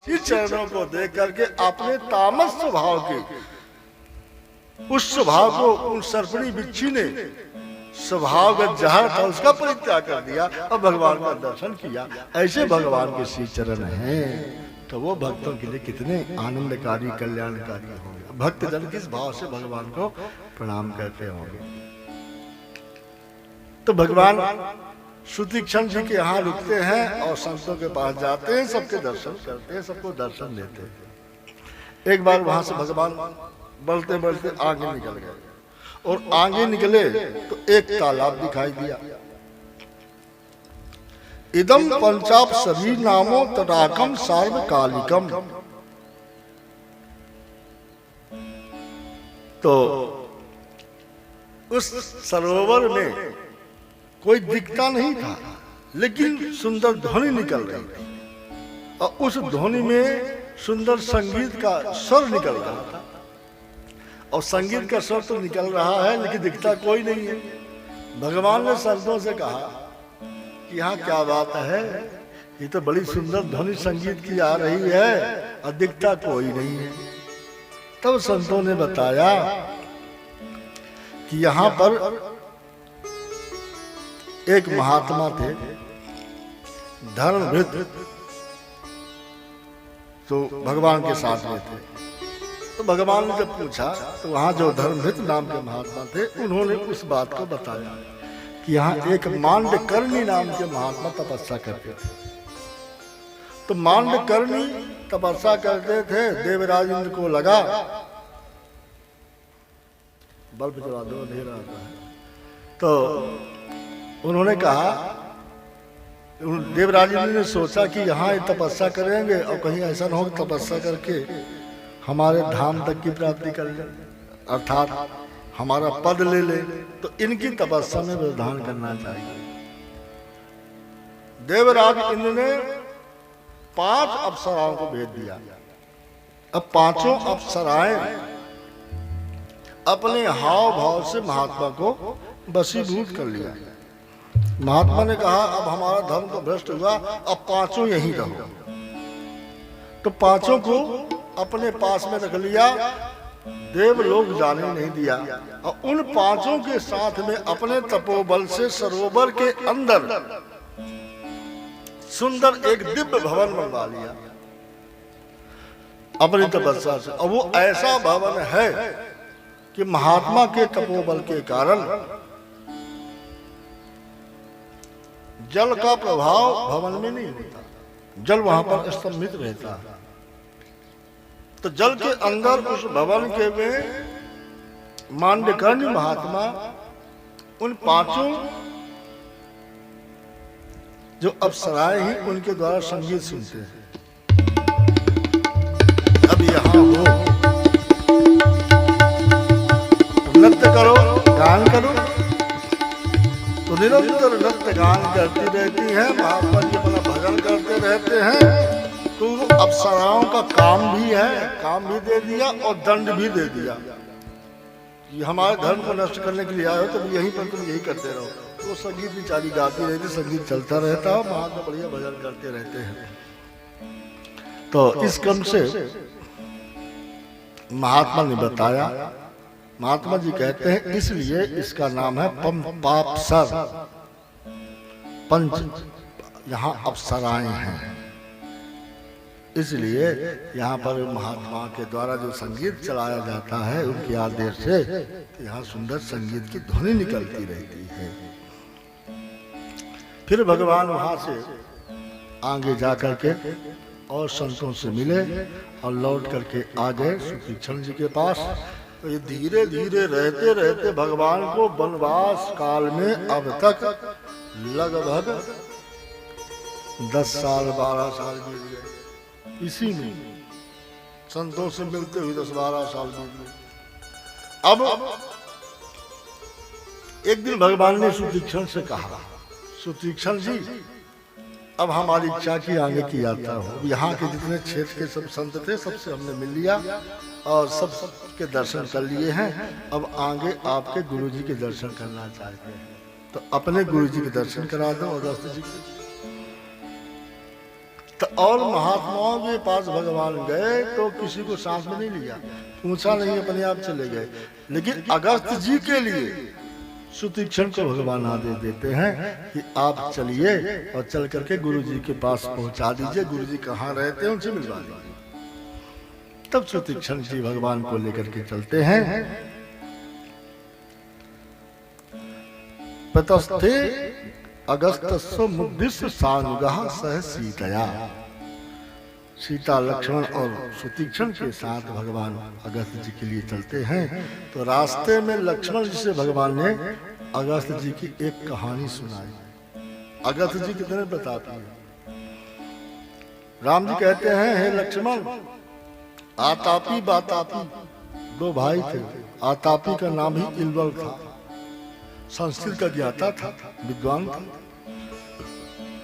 श्री चरणों को देख करके अपने तामस स्वभाव के उस स्वभाव को उन सर्पणी बिच्छी ने स्वभावगत जहर था उसका परित्याग कर दिया और भगवान का दर्शन किया। ऐसे भगवान के श्री चरण हैं तो वो भक्तों के लिए कितने आनंदकारी कल्याणकारी होंगे। भक्त जन किस भाव से भगवान को प्रणाम करते होंगे। तो भगवान सुतीक्षण जी के यहाँ रुकते हैं और संतों के पास जाते हैं, सबके दर्शन करते हैं, सबको दर्शन देते हैं। एक बार वहां से भगवान बढ़ते बढ़ते आगे निकल गए और आगे निकले तो एक तालाब दिखाई दिया। इदम पंचाप सभी नामों तटाकम सार्वकालिकम। तो उस सरोवर में कोई दिखता नहीं था, लेकिन सुंदर ध्वनि निकल रही थी और उस ध्वनि में सुंदर संगीत का स्वर निकल रहा था। और संगीत का स्वर तो निकल रहा है लेकिन दिखता कोई नहीं है। भगवान ने संतों से कहा कि यहाँ क्या बात है, ये तो बड़ी सुंदर ध्वनि संगीत की आ रही है और दिखता कोई नहीं है। तब संतों ने बताया कि यहाँ पर एक महात्मा थे धर्मभृत, तो भगवान के साथ में थे। तो भगवान ने जब पूछा तो वहां जो धर्मभृत नाम के महात्मा थे उन्होंने उस बात को बताया कि यहाँ एक मांडकर्णी नाम के महात्मा तपस्या करते थे। तो मांडकर्णी तपस्या करते थे, देवराज इंद्र को लगा बल्ब जला दो अंधेरा आता है। तो उन्होंने कहा, देवराज इंद्र ने सोचा कि यहाँ तपस्या करेंगे और कहीं ऐसा न हो तपस्या करके हमारे धाम तक की प्राप्ति कर ले, अर्थात हमारा पद ले ले, तो इनकी तपस्या में विधान करना चाहिए। देवराज इंद्र ने 5 अप्सराओं को भेज दिया। अब 5 अप्सराएं अपने हाव भाव से महात्मा को वशीभूत कर लिया। महात्मा ने कहा अब हमारा धर्म तो भ्रष्ट हुआ, अब 5 यहीं रहो। तो 5 को अपने पास में रख लिया, देव लोग जाने नहीं दिया और उन 5 के साथ में अपने तपोबल से सरोवर के अंदर सुंदर एक दिव्य भवन बनवा लिया अपनी तपस्या से। और वो ऐसा भवन है कि महात्मा के तपोबल के कारण जल का प्रभाव भवन में नहीं होता, जल वहां पर स्तंभित रहता है। तो जल के अंदर उस भवन के में मांडकर्णी महात्मा उन 5 जो अप्सराएं ही उनके द्वारा संगीत सुनते हैं। अब यहाँ हो नृत्य करो, गान करो, तो निरंतर नृत्य गान करती रहती है, महात्मा जी अपना भजन करते रहते हैं। तो अप्सराओं का काम भी है, काम भी दे दिया और दंड भी दे दिया कि हमारे धर्म को नष्ट करने के लिए आए हो तो यहीं पर तुम यही करते रहो। तो संगीत बेचारी गाती रहती, संगीत चलता रहता है, महात्मा बढ़िया भजन करते रहते हैं। तो इस क्रम से महात्मा ने बताया, महात्मा जी कहते हैं इसलिए इसका नाम है पंपाप्सर, पंच यहाँ अप्सराएं हैं, इसलिए यहाँ पर महात्मा के द्वारा जो संगीत चलाया जाता है उनके आदेश से यहाँ सुंदर संगीत की ध्वनि निकलती रहती है। फिर भगवान वहां से आगे जा करके और संतों से मिले और लौट करके आ गए सुतीक्षण जी के पास। तो ये धीरे धीरे रहते रहते भगवान को वनवास काल में अब तक लगभग 10 साल 12 साल बीत गए। इसी में संतों से मिलते हुए 10-12 साल बीत गए। अब एक दिन भगवान ने सुतीक्षण से कहा, सुतीक्षण जी अब हमारी इच्छा की आगे की यात्रा हो। यहाँ के जितने क्षेत्र के सब संत थे सबसे हमने मिल लिया और सब के दर्शन कर लिए हैं। अब आगे आपके गुरुजी के दर्शन करना चाहते हैं, तो अपने गुरुजी के दर्शन करा दो। अगस्त्य जी तो और महात्माओं के पास भगवान गए तो किसी को सांस में नहीं लिया, पूछा नहीं, अपने आप चले गए। लेकिन अगस्त जी के लिए सुतीक्षण को भगवान आदेश देते हैं कि आप चलिए और चल करके गुरु जी के पास पहुंचा दीजिए, गुरु जी कहाँ रहते हैं उनसे मिलवा दीजिए। तब सुतीक्षण जी भगवान को लेकर के चलते हैं। पतस्थे अगस्तस्व मुद्दिश्य सानुगः सह सीतया। सीता, लक्ष्मण और सुतीक्षण के साथ भगवान अगस्त जी के लिए चलते हैं। तो रास्ते में लक्ष्मण जी से भगवान ने अगस्त जी की एक कहानी सुनाई। अगस्त जी कितने बताते हैं। राम जी कहते हैं, हे लक्ष्मण, आतापी बातापी दो भाई थे। आतापी का नाम ही इल्वल था, संस्कृत का ज्ञाता था, विद्वान था।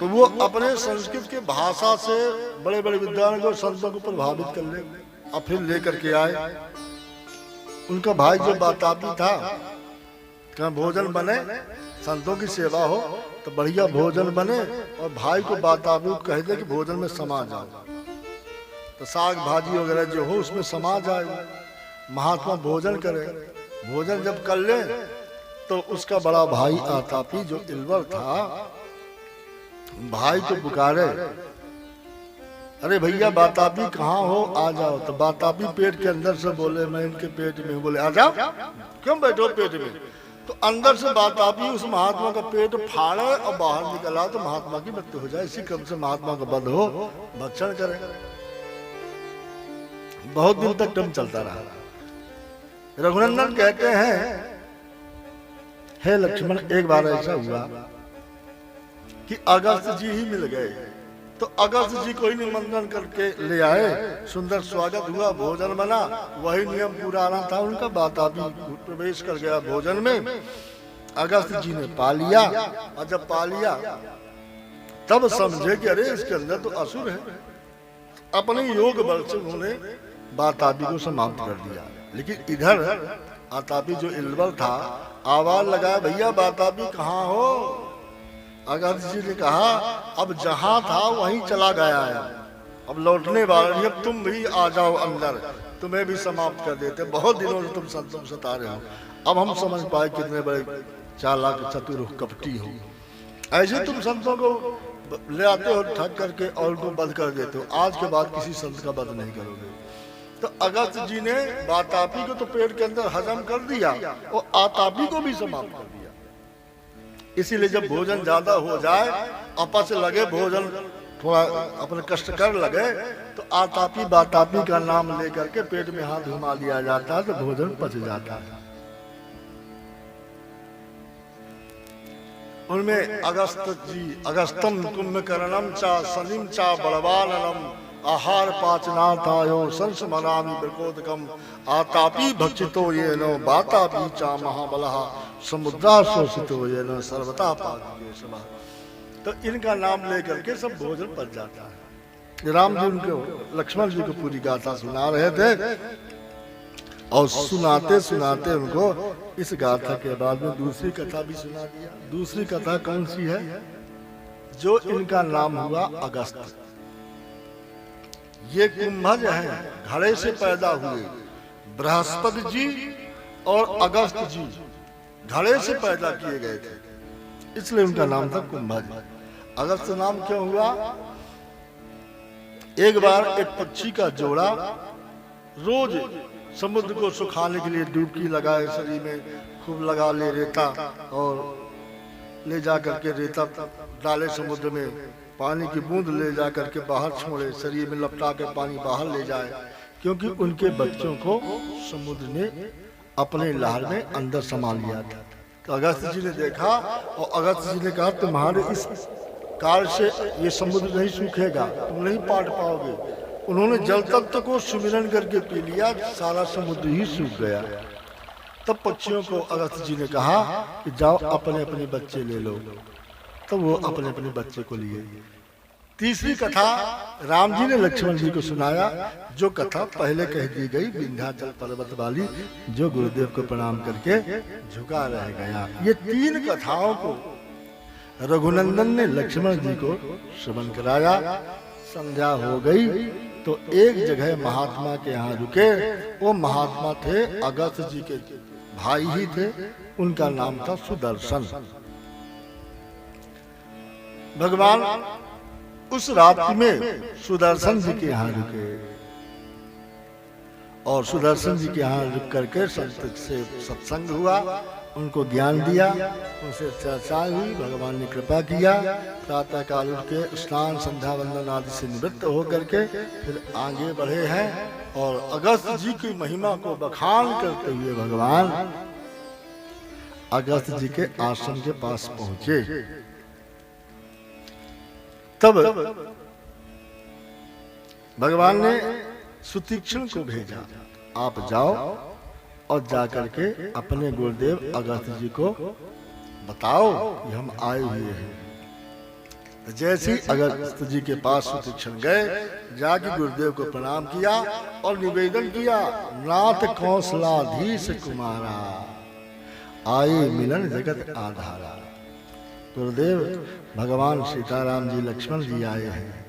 तो वो अपने संस्कृत के भाषा से बड़े बड़े विद्वान को, संतों को प्रभावित कर ले और फिर लेकर के आए। उनका भाई जो बातापी था, कहाँ भोजन बने, संतों की सेवा हो तो बढ़िया भोजन बने, और भाई को बातापी कह दे कि भोजन में समा जाओ, तो साग भाजी वगैरह जो हो उसमें समा जाए, महात्मा भोजन करे। भोजन जब कर ले तो उसका बड़ा भाई आतापी जो इल्वर था, भाई को पुकारे, अरे भैया बातापी कहाँ हो, आ जाओ। तो बातापी पेट के अंदर से बोले, मैं इनके पेट में। बोले, आ जाओ, क्यों बैठो पेट में। तो अंदर से बातापी उस महात्मा का पेट फाड़े और बाहर निकला तो महात्मा की मृत्यु हो जाए। इसी क्रम से महात्मा का वध हो, भक्षण करे। बहुत दिन तक क्रम चलता रहा। रघुनंदन कहते हैं, हे लक्ष्मण, एक बार ऐसा हुआ कि अगस्त जी ही मिल गए। तो अगस्त जी को ही निमंत्रण करके ले आए, सुंदर स्वागत हुआ, भोजन बना, वही नियम पुराना था उनका। बातापी प्रवेश कर गया भोजन में, अगस्त जी ने पा लिया, और जब पा लिया तब समझे कि अरे इसके अंदर तो असुर है। अपने योग बल से उन्होंने बातापी को समाप्त कर दिया। लेकिन इधर आतापी जो इल्वल था आवाज लगाया, भैया बातापी कहाँ हो। अगस्त जी ने कहा, अब जहां था वहीं चला गया है, अब लौटने वाला नहीं, अब तुम भी आ जाओ अंदर, तुम्हें भी समाप्त कर देते। बहुत दिनों से तुम संतों सता रहे हो, अब हम समझ पाए कितने बड़े चालाक, चतुर हो, कपटी हो। ऐसे तुम संतों को ले आते हो ठग करके और उनको बंद कर देते हो। आज के बाद किसी संत का बंद नहीं करोगे। तो अगस्त जी ने बातापी को तो पेट के अंदर हजम कर दिया और आतापी को भी समाप्त कर दिया। इसीलिए जब भोजन ज्यादा हो जाए, अपच लगे, भोजन थोड़ा अपने कष्ट कर लगे, तो आतापी बातापी का नाम लेकर के पेट में हाथ घुमा लिया जाता है, तो भोजन पच जाता है। उनमें अगस्त जी, अगस्तम कुंभकर्णम चा सलिम चा बड़वाननम आहार पाचनाथायो संस्मरामि प्रकोदकम आतापी भक्षितो ये नो बातापी चा महाबलः समुद्रा शोषितो ये नो सर्वता पाके सभा। तो इनका नाम लेकर के सब भोजन पच जाता है। राम जी उनको, लक्ष्मण जी को पूरी गाथा सुना रहे थे, और सुनाते सुनाते उनको इस गाथा के बाद में दूसरी कथा भी सुना दिया। दूसरी कथा कौन सी है? जो इनका नाम हुआ अगस्त। ये कुंभज हैं, घड़े से पैदा हुए। बृहस्पति जी और अगस्त जी घड़े से पैदा किए गए थे, इसलिए उनका नाम था कुंभज। अगस्त नाम क्यों हुआ? एक बार एक पक्षी का जोड़ा रोज समुद्र को सुखाने के लिए डुबकी लगाए, शरीर में खूब लगा ले रेता, और ले जा करके रेता डाले समुद्र में, पानी की बूंद ले जा करके बाहर छोड़े, शरीर में लपटा के पानी बाहर ले जाए, क्योंकि उनके बच्चों को समुद्र ने अपने लहर में अंदर समा लिया था। तो अगस्त जी ने देखा और अगस्त जी ने कहा, तुम्हारे इस कार्य से ये समुद्र नहीं सूखेगा, तुम नहीं पाट पाओगे। उन्होंने जल तत्व को सुमिरन करके पी लिया, सारा समुद्र ही सूख गया। तब पक्षियों को अगस्त जी ने कहा कि जाओ अपने अपने बच्चे ले लो। तो वो अपने अपने बच्चे को लिए। तीसरी कथा राम जी ने लक्ष्मण जी को सुनाया, जो कथा पहले कह दी गई विंध्याचल पर्वत वाली, जो गुरुदेव को प्रणाम करके झुका रह गया। ये तीन कथाओं को रघुनंदन ने लक्ष्मण जी को श्रवण कराया। संध्या हो गई तो एक जगह महात्मा के यहाँ रुके। वो महात्मा थे अगस्त जी के भाई ही थे, उनका नाम था सुदर्शन। भगवान उस रात्रि में सुदर्शन जी के यहाँ रुके और सुदर्शन जी के यहाँ रुक करके संत से सत्संग हुआ, उनको ज्ञान दिया, उनसे चर्चा हुई, भगवान ने कृपा किया। प्रातः काल उठ के स्नान संध्या वंदन आदि से निवृत्त होकर के फिर आगे बढ़े हैं और अगस्त जी की महिमा को बखान करते हुए भगवान अगस्त जी के आश्रम के पास पहुंचे। तब भगवान ने सुतीक्षण को भेजा, आप जाओ और जाकर के अपने गुरुदेव अगस्त जी को बताओ कि हम आए हुए हैं। जैसे अगस्त जी के पास सुतीक्षण गए, जाके गुरुदेव को प्रणाम किया और निवेदन किया, नाथ कौशलाधीश कुमारा आए मिलन जगत आधारा। गुरुदेव भगवान सीताराम जी लक्ष्मण जी आए हैं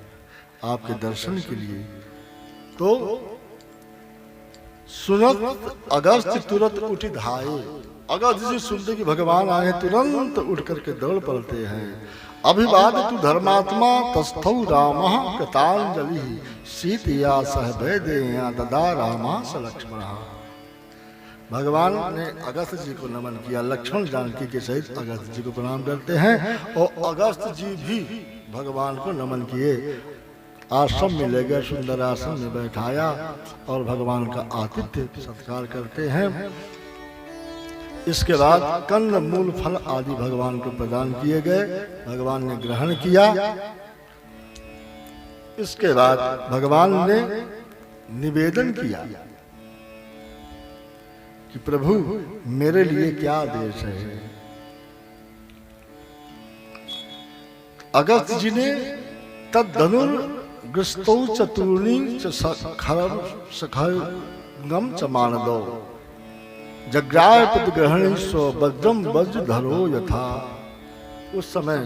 आपके दर्शन के लिए। तो सुनत अगस्त तुरंत उठी धाये। अगस्त जी सुनते कि भगवान आए तुरंत उठ करके दौड़ पड़ते हैं। अभिवाद तु धर्मात्मा तस्थौ रामः कृतांजलि सीतया सह वैदेया ददा रामा स लक्ष्मण। भगवान ने अगस्त जी को नमन किया, लक्ष्मण जानकी के सहित अगस्त जी को प्रणाम करते हैं और अगस्त जी भी भगवान को नमन किए। आश्रम में ले गए, सुंदर आश्रम में बैठाया और भगवान का आतिथ्य सत्कार करते हैं। इसके बाद कंद मूल फल आदि भगवान को प्रदान किए गए, भगवान ने ग्रहण किया। इसके बाद भगवान ने निवेदन किया कि प्रभु मेरे लिए क्या आदेश है। अगस्त जी ने तद धनुर ग्रस्तौ चतुर्णी सखरम च मानदो जग्राय पदग्रहण स्व वज्रम वज्र धरो यथा। उस समय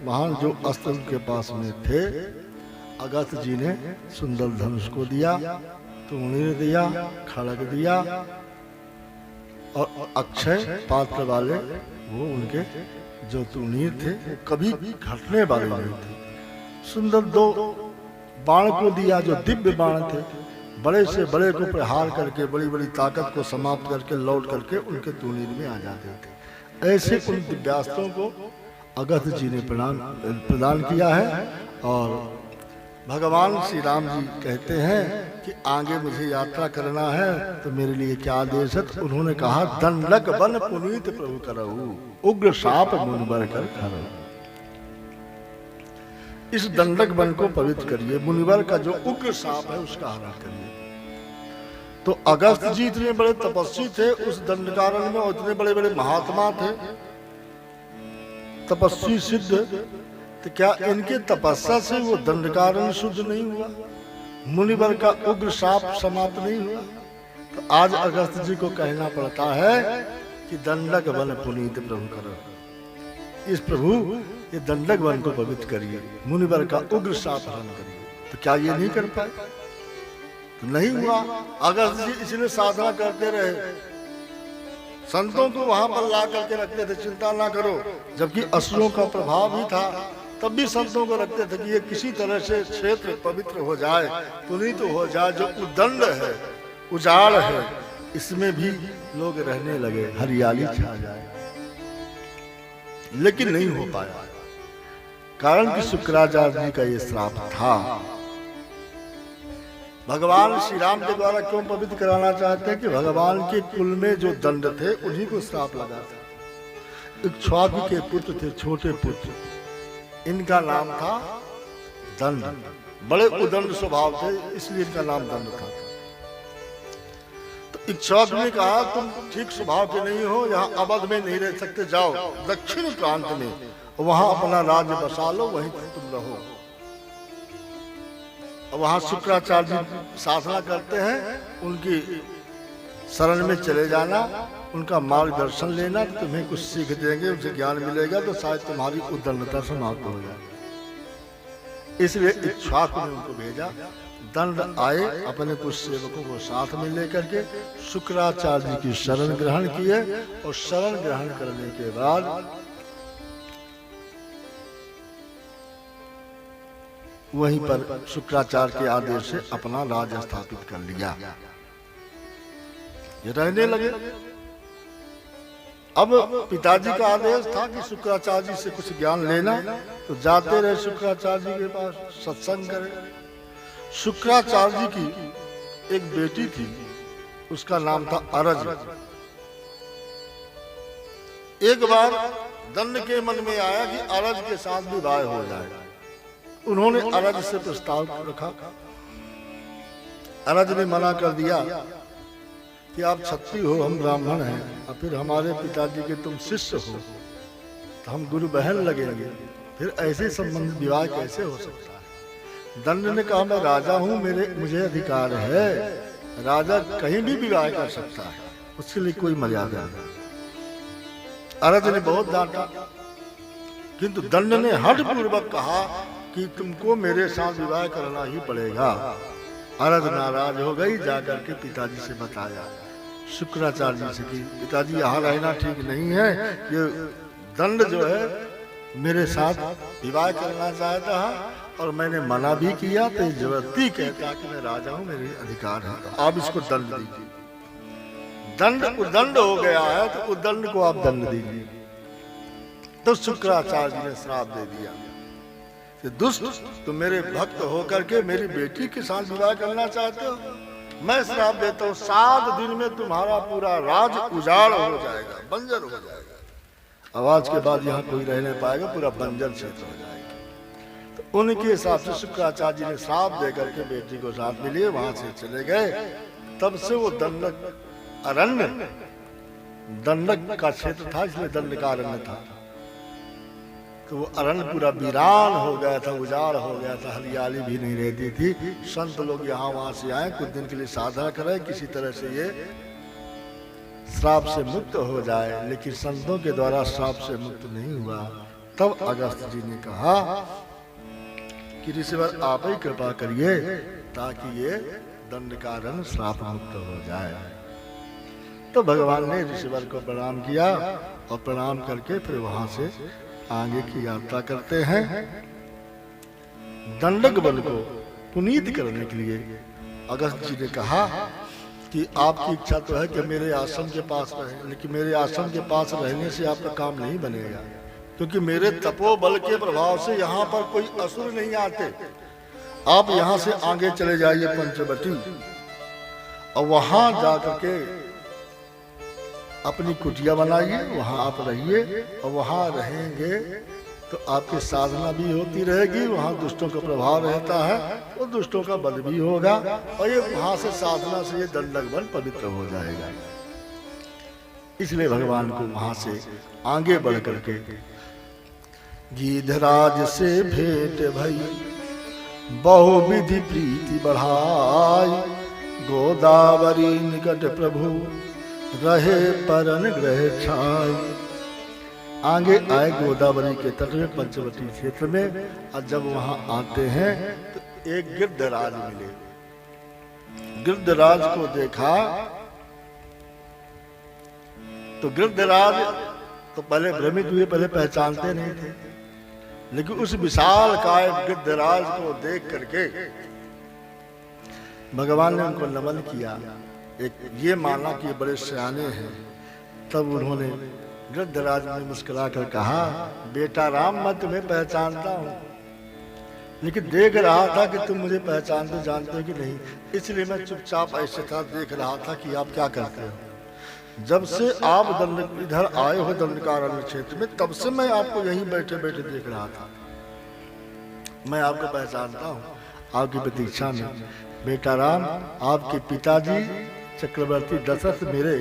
महान जो अस्त्र के पास में थे, अगस्त जी ने सुंदर धनुष को दिया, तूणीर दिया, खड़ग दिया और अक्षय पात्र वाले वो उनके जो तूणीर थे वो कभी घटने वाले नहीं थे। सुंदर दो बाण को दिया जो दिव्य बाण थे, बड़े से बड़े को प्रहार करके बड़ी बड़ी ताकत को समाप्त करके लौट करके उनके तूणीर में आ जाते थे। ऐसे उन दिव्यास्त्रों को अगस्त जी ने प्रदान किया है। और भगवान श्री राम जी कहते हैं कि आगे मुझे यात्रा करना है तो मेरे लिए क्या आदेश है। तो उन्होंने कहा, दंडक बन पुनीत प्रभु करहु उग्र साप मुनिवर कर खरहु। इस दंडक वन को पवित्र करिए, मुनिवर का जो उग्र साप है उसका हरण करिए। तो अगस्त जी इतने बड़े तपस्वी थे उस दंडकारण्य में, और इतने बड़े बड़े महात्मा थे, तपस्वी सिद्ध, तो क्या इनके तपस्या से वो दंडकारण्य शुद्ध नहीं हुआ? मुनिवर का उग्र साप समाप्त नहीं हुआ? तो आज अगस्त जी को कहना पड़ता है कि दंडक वन पुनीत प्रभु करो। इस प्रभु ये दंडक वन को पवित्र करिए, मुनिवर का उग्र साप हरण करिए। तो क्या ये नहीं कर पाए? तो नहीं हुआ। अगस्त जी इसलिए साधना करते रहे, संतों को वहां पर ला करके रखते थे, चिंता ना करो। जबकि असुरों का प्रभाव भी था, तब भी संतों को रखते थे कि ये किसी तरह से क्षेत्र पवित्र हो जाए, पुनीत हो जाए। जो उदंड है, उजाड़ है, इसमें भी लोग रहने लगे, हरियाली छा जाए। लेकिन नहीं हो पाया, कारण कि शुक्राचार्य जी का ये श्राप था। भगवान श्री राम के द्वारा क्यों पवित्र कराना चाहते हैं कि भगवान के कुल में जो दंड थे उन्हीं को श्राप लगा था। इक्ष्वाकु के पुत्र थे, छोटे पुत्र, इनका नाम था दंड। बड़े उदंड स्वभाव थे, इसलिए इनका नाम दंड था। तो इक्ष्वाकु ने कहा, तुम ठीक स्वभाव के नहीं हो, यहाँ अवध में नहीं रह सकते, जाओ दक्षिण प्रांत में, वहां अपना राज्य बसा लो, वहीं तुम रहो। वहां शुक्राचार्य जी साधना करते हैं, उनकी शरण में चले जाना, उनका मार्गदर्शन लेना, तुम्हें कुछ सीख देंगे, उनसे ज्ञान मिलेगा, तो शायद तुम्हारी उद्दंडता समाप्त हो जाए। इसलिए इक्ष्वाकु ने उनको भेजा। दंड आए, अपने कुछ सेवकों को साथ में लेकर के शुक्राचार्य जी की शरण ग्रहण किए, और शरण ग्रहण करने के बाद वहीं पर शुक्राचार्य के आदेश से अपना राज स्थापित कर लिया। ये रहने लगे। अब पिताजी का आदेश था कि शुक्राचार्य जी से कुछ ज्ञान लेना, तो जाते रहे शुक्राचार्य जी के पास, सत्संग करे। शुक्राचार्य जी की एक बेटी थी, उसका नाम था अरज। एक बार दंड के मन में आया कि अरज के साथ विवाह हो जाएगा। उन्होंने अरज से प्रस्ताव रखा। अरज ने मना कर दिया कि आप क्षत्रिय हो, हम ब्राह्मण हैं, और फिर हमारे पिताजी के तुम शिष्य हो, तो हम गुरु बहन लगेंगे, फिर ऐसे संबंध विवाह कैसे हो सकता है। दंड ने कहा, मैं राजा हूं, मुझे अधिकार है, राजा कहीं भी विवाह कर सकता है, उसके लिए कोई मर्यादा नहीं। अरज ने बहुत डांटा, किंतु दंड ने हठ पूर्वक कहा कि तुमको मेरे साथ विवाह करना ही पड़ेगा। अरज नाराज हो गई, जाकर के पिताजी से बताया, शुक्राचार्य जी से कि पिताजी यहाँ रहना ठीक नहीं है, ये दंड जो है मेरे साथ विवाह करना चाहता है, और मैंने मना भी किया, तो जबरदस्ती कहता कि मैं राजा हूँ, मेरे अधिकार है, तो आप इसको दंड दीजिए। दंड उदंड हो गया है, तो उदंड को आप दंड दीजिए। तो शुक्राचार्य जी ने श्राप दे दिया कि दुष्ट, तुम मेरे भक्त होकर के मेरी बेटी के साथ विवाह करना चाहते हो, मैं श्राप देता हूँ, 7 दिन में तुम्हारा पूरा राज उजाड़ हो जाएगा, बंजर हो जाएगा। आवाज के बाद यहाँ कोई रह नहीं पाएगा, पूरा बंजर क्षेत्र हो जाएगा। तो उनके हिसाब से शुक्राचार्य जी ने श्राप देकर के बेटी को साथ में लिए वहां से चले गए। तब से वो दंडक अरण्य, दंडक का क्षेत्र था, इसलिए दंड का अरण्य था। तो वो अरण्य पूरा वीरान हो गया था, उजाड़ हो गया था, हरियाली भी नहीं रहती थी। संत लोग यहाँ वहां से आए, कुछ दिन के लिए साधना करें, किसी तरह से ये श्राप से मुक्त हो जाए, लेकिन संतों के द्वारा श्राप से मुक्त नहीं हुआ। तब अगस्त्य जी ने कहा कि ऋषिवर आप ही कृपा करिए, ताकि ये दंडकारण्य श्राप मुक्त हो जाए। तो भगवान ने ऋषिवर को प्रणाम किया, और प्रणाम करके फिर वहां से आगे की यात्रा करते हैं। दंडक बल को पुनीत करने के लिए अगस्त्य जी ने कहा कि आपकी इच्छा तो है कि मेरे आश्रम के पास रहे, लेकिन मेरे आश्रम के पास रहने से आपका काम नहीं बनेगा, क्योंकि मेरे तपोबल के प्रभाव से यहाँ पर कोई असुर नहीं आते। आप यहाँ से आगे चले जाइए पंचवटी, और वहां जाकर के अपनी कुटिया बनाइए, वहां आप रहिए, और वहां रहेंगे तो आपकी साधना भी होती रहेगी, वहां दुष्टों का प्रभाव रहता है, और दुष्टों का बल भी होगा, और ये वहां से साधना से ये दंडक बल पवित्र हो जाएगा। इसलिए भगवान को वहां से आगे बढ़ करके गिधराज से भेंट भई, बहुविधि प्रीति बढ़ाई, गोदावरी निकट प्रभु रहे परन ग्रह छाई। आगे आए गोदावरी के तट में, पंचवटी क्षेत्र में, और जब वहां आते हैं तो एक गिद्धराज मिले। गिद्धराज को देखा तो गिद्धराज तो पहले भ्रमित हुए, पहले पहचानते नहीं थे, लेकिन उस विशाल काय गिद्धराज को देख करके भगवान ने उनको नमन किया, एक ये माना कि बड़े सियाने हैं। तब उन्होंने गिद्धराज ने मुस्कुरा कर कहा, बेटा राम, मैं तुम्हें पहचानता हूँ, लेकिन देख रहा था कि तुम मुझे पहचानते जानते हो कि नहीं, इसलिए मैं चुपचाप ऐसे था, देख रहा था कि आप क्या करते हो। जब से आप दंड इधर आए हो दंडकारण्य क्षेत्र में, तब से मैं आपको यहीं बैठे बैठे देख रहा था, मैं आपको पहचानता हूँ, आपकी प्रतीक्षा में। बेटा राम, आपके पिताजी चक्रवर्ती दशरथ मेरे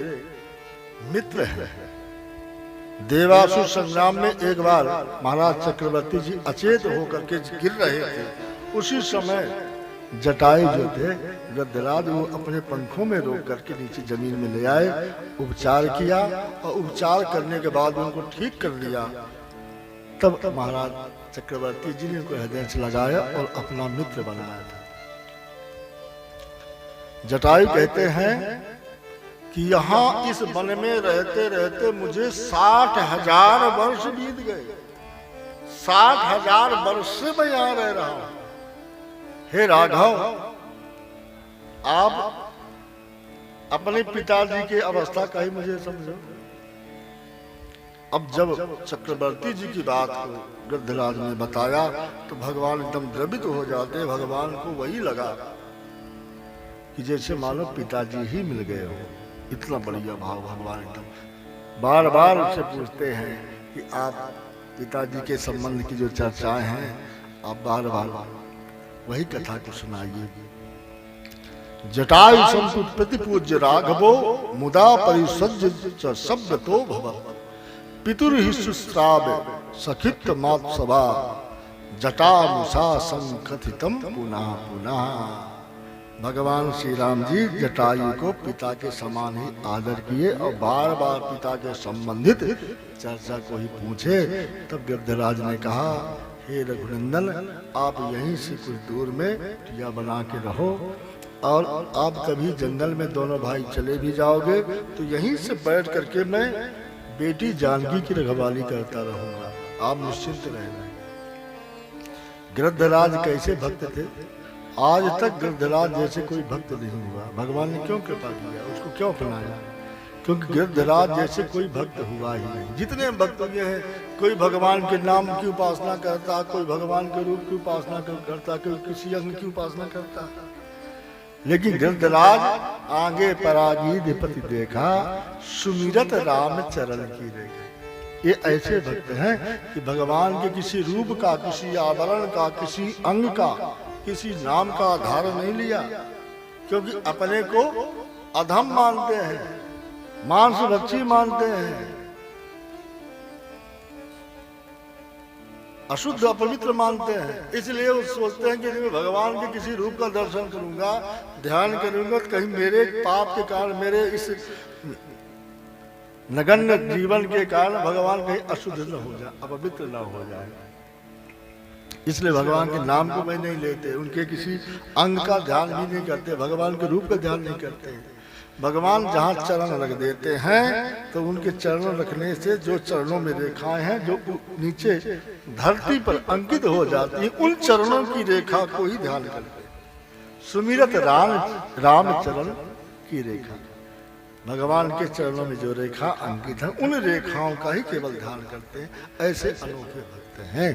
मित्र हैं। देवासुर संग्राम में एक बार महाराज चक्रवर्ती जी अचेत होकर के गिर रहे थे, उसी समय जटायु जो थे गिद्धराज, वो अपने पंखों में रोक करके नीचे जमीन में ले आए, उपचार किया, और उपचार करने के बाद उनको ठीक कर लिया। तब महाराज चक्रवर्ती जी ने उनको हृदय से लगाया और अपना मित्र बनाया था। जटायु कहते हैं कि यहाँ इस वन में रहते रहते मुझे 60,000 वर्ष बीत गए। 60,000 वर्ष से मैं यहाँ रह रहा हूं। हे राघव, आप अपने पिताजी की अवस्था का ही मुझे समझो। अब जब चक्रवर्ती जी की बात को गृद्धराज ने बताया तो भगवान एकदम द्रवित हो जाते। भगवान को वही लगा कि जैसे मानो पिताजी ही मिल गए हो। इतना बढ़िया भाव भगवान एकदम बार बार उससे पूछते हैं कि आप पिताजी के संबंध की जो चर्चाएं हैं आप बार बार वही कथा को सुनाइए। जटायु संतुत्पत्ति पूज्य राघवो मुदा परिसज्य शब्दतो भव पितुर्हि शुश्राव सखित मात्सभा जटामुषा संकथितम पुनः पुनः। भगवान श्री राम जी जटायु को पिता के समान ही आदर किए और बार बार पिता के संबंधित चर्चा को ही पूछे। तब गृद्धराज ने कहा, हे रघुनंदन, आप यहीं से कुछ दूर में टिया बना के रहो और आप कभी जंगल में दोनों भाई चले भी जाओगे तो यहीं से बैठ करके मैं बेटी जानकी की रखवाली करता रहूंगा। आप निश्चिंत रहना। गृद्धराज कैसे भक्त थे, आज तक गृद्धराज जैसे कोई भक्त नहीं हुआ। भगवान ने क्यों कृपा किया, उसको क्यों अपनाया? क्योंकि गृद्धराज जैसे कोई भक्त हुआ ही नहीं। जितने भक्त हुए हैं, कोई भगवान के नाम की उपासना करता, कोई भगवान के रूप की उपासना करता, कोई किसी अंग की उपासना करता, लेकिन गृद्धराज आगे परागीधपति देखा, सुमिरत राम चरण की रेखा। ये ऐसे भक्त हैं कि भगवान के किसी रूप का, किसी आवरण का, किसी अंग का, किसी नाम का आधार नहीं लिया, क्योंकि अपने को अधम मानते हैं, मांस भक्षी मानते हैं, अशुद्ध अपवित्र मानते हैं। इसलिए वो सोचते हैं कि मैं भगवान के किसी रूप का दर्शन करूंगा, ध्यान करूंगा तो कहीं मेरे पाप के कारण, मेरे इस नगण्य जीवन के कारण भगवान कहीं अशुद्ध न हो जाए, अपवित्र न हो जाए। इसलिए भगवान के नाम को मैं नहीं लेते, उनके किसी अंग का ध्यान भी नहीं करते, भगवान के रूप का ध्यान नहीं करते। भगवान जहाँ चरण रख देते हैं तो उनके चरण रखने से जो चरणों में रेखाएं हैं जो नीचे धरती पर अंकित हो जाती है, उन चरणों की रेखा को ही ध्यान करते। सुमिरत राम चरण की रेखा, भगवान के चरणों में जो रेखा अंकित है उन रेखाओं का ही केवल ध्यान करते हैं। ऐसे अनोखे भक्त हैं।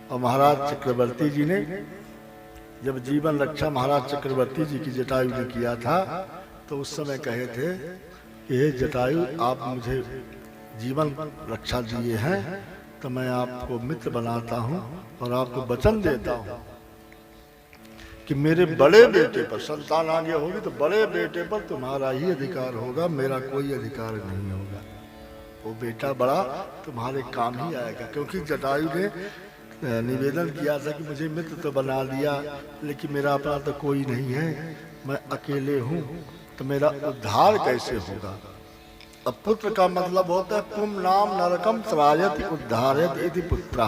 और महाराज चक्रवर्ती जी ने जब जीवन रक्षा महाराज चक्रवर्ती जी की जटायु ने किया था तो उस समय कहे थे कि हे जटायु, आप मुझे जीवन रक्षा दिए हैं तो मैं आपको मित्र बनाता हूं और आपको वचन देता हूं कि मेरे बड़े बेटे पर, संतान आगे होगी तो बड़े बेटे पर तुम्हारा ही अधिकार होगा, मेरा कोई अधिकार नहीं होगा। वो बेटा बड़ा तुम्हारे काम ही आएगा। क्योंकि जटायु ने निवेदन किया था कि मुझे मित्र तो बना लिया लेकिन मेरा अपना तो कोई नहीं है, मैं अकेले हूँ, तो मेरा उद्धार कैसे होगा? अब पुत्र का मतलब होता है पुम नाम नरकम त्रायत उद्धारयत इति पुत्र।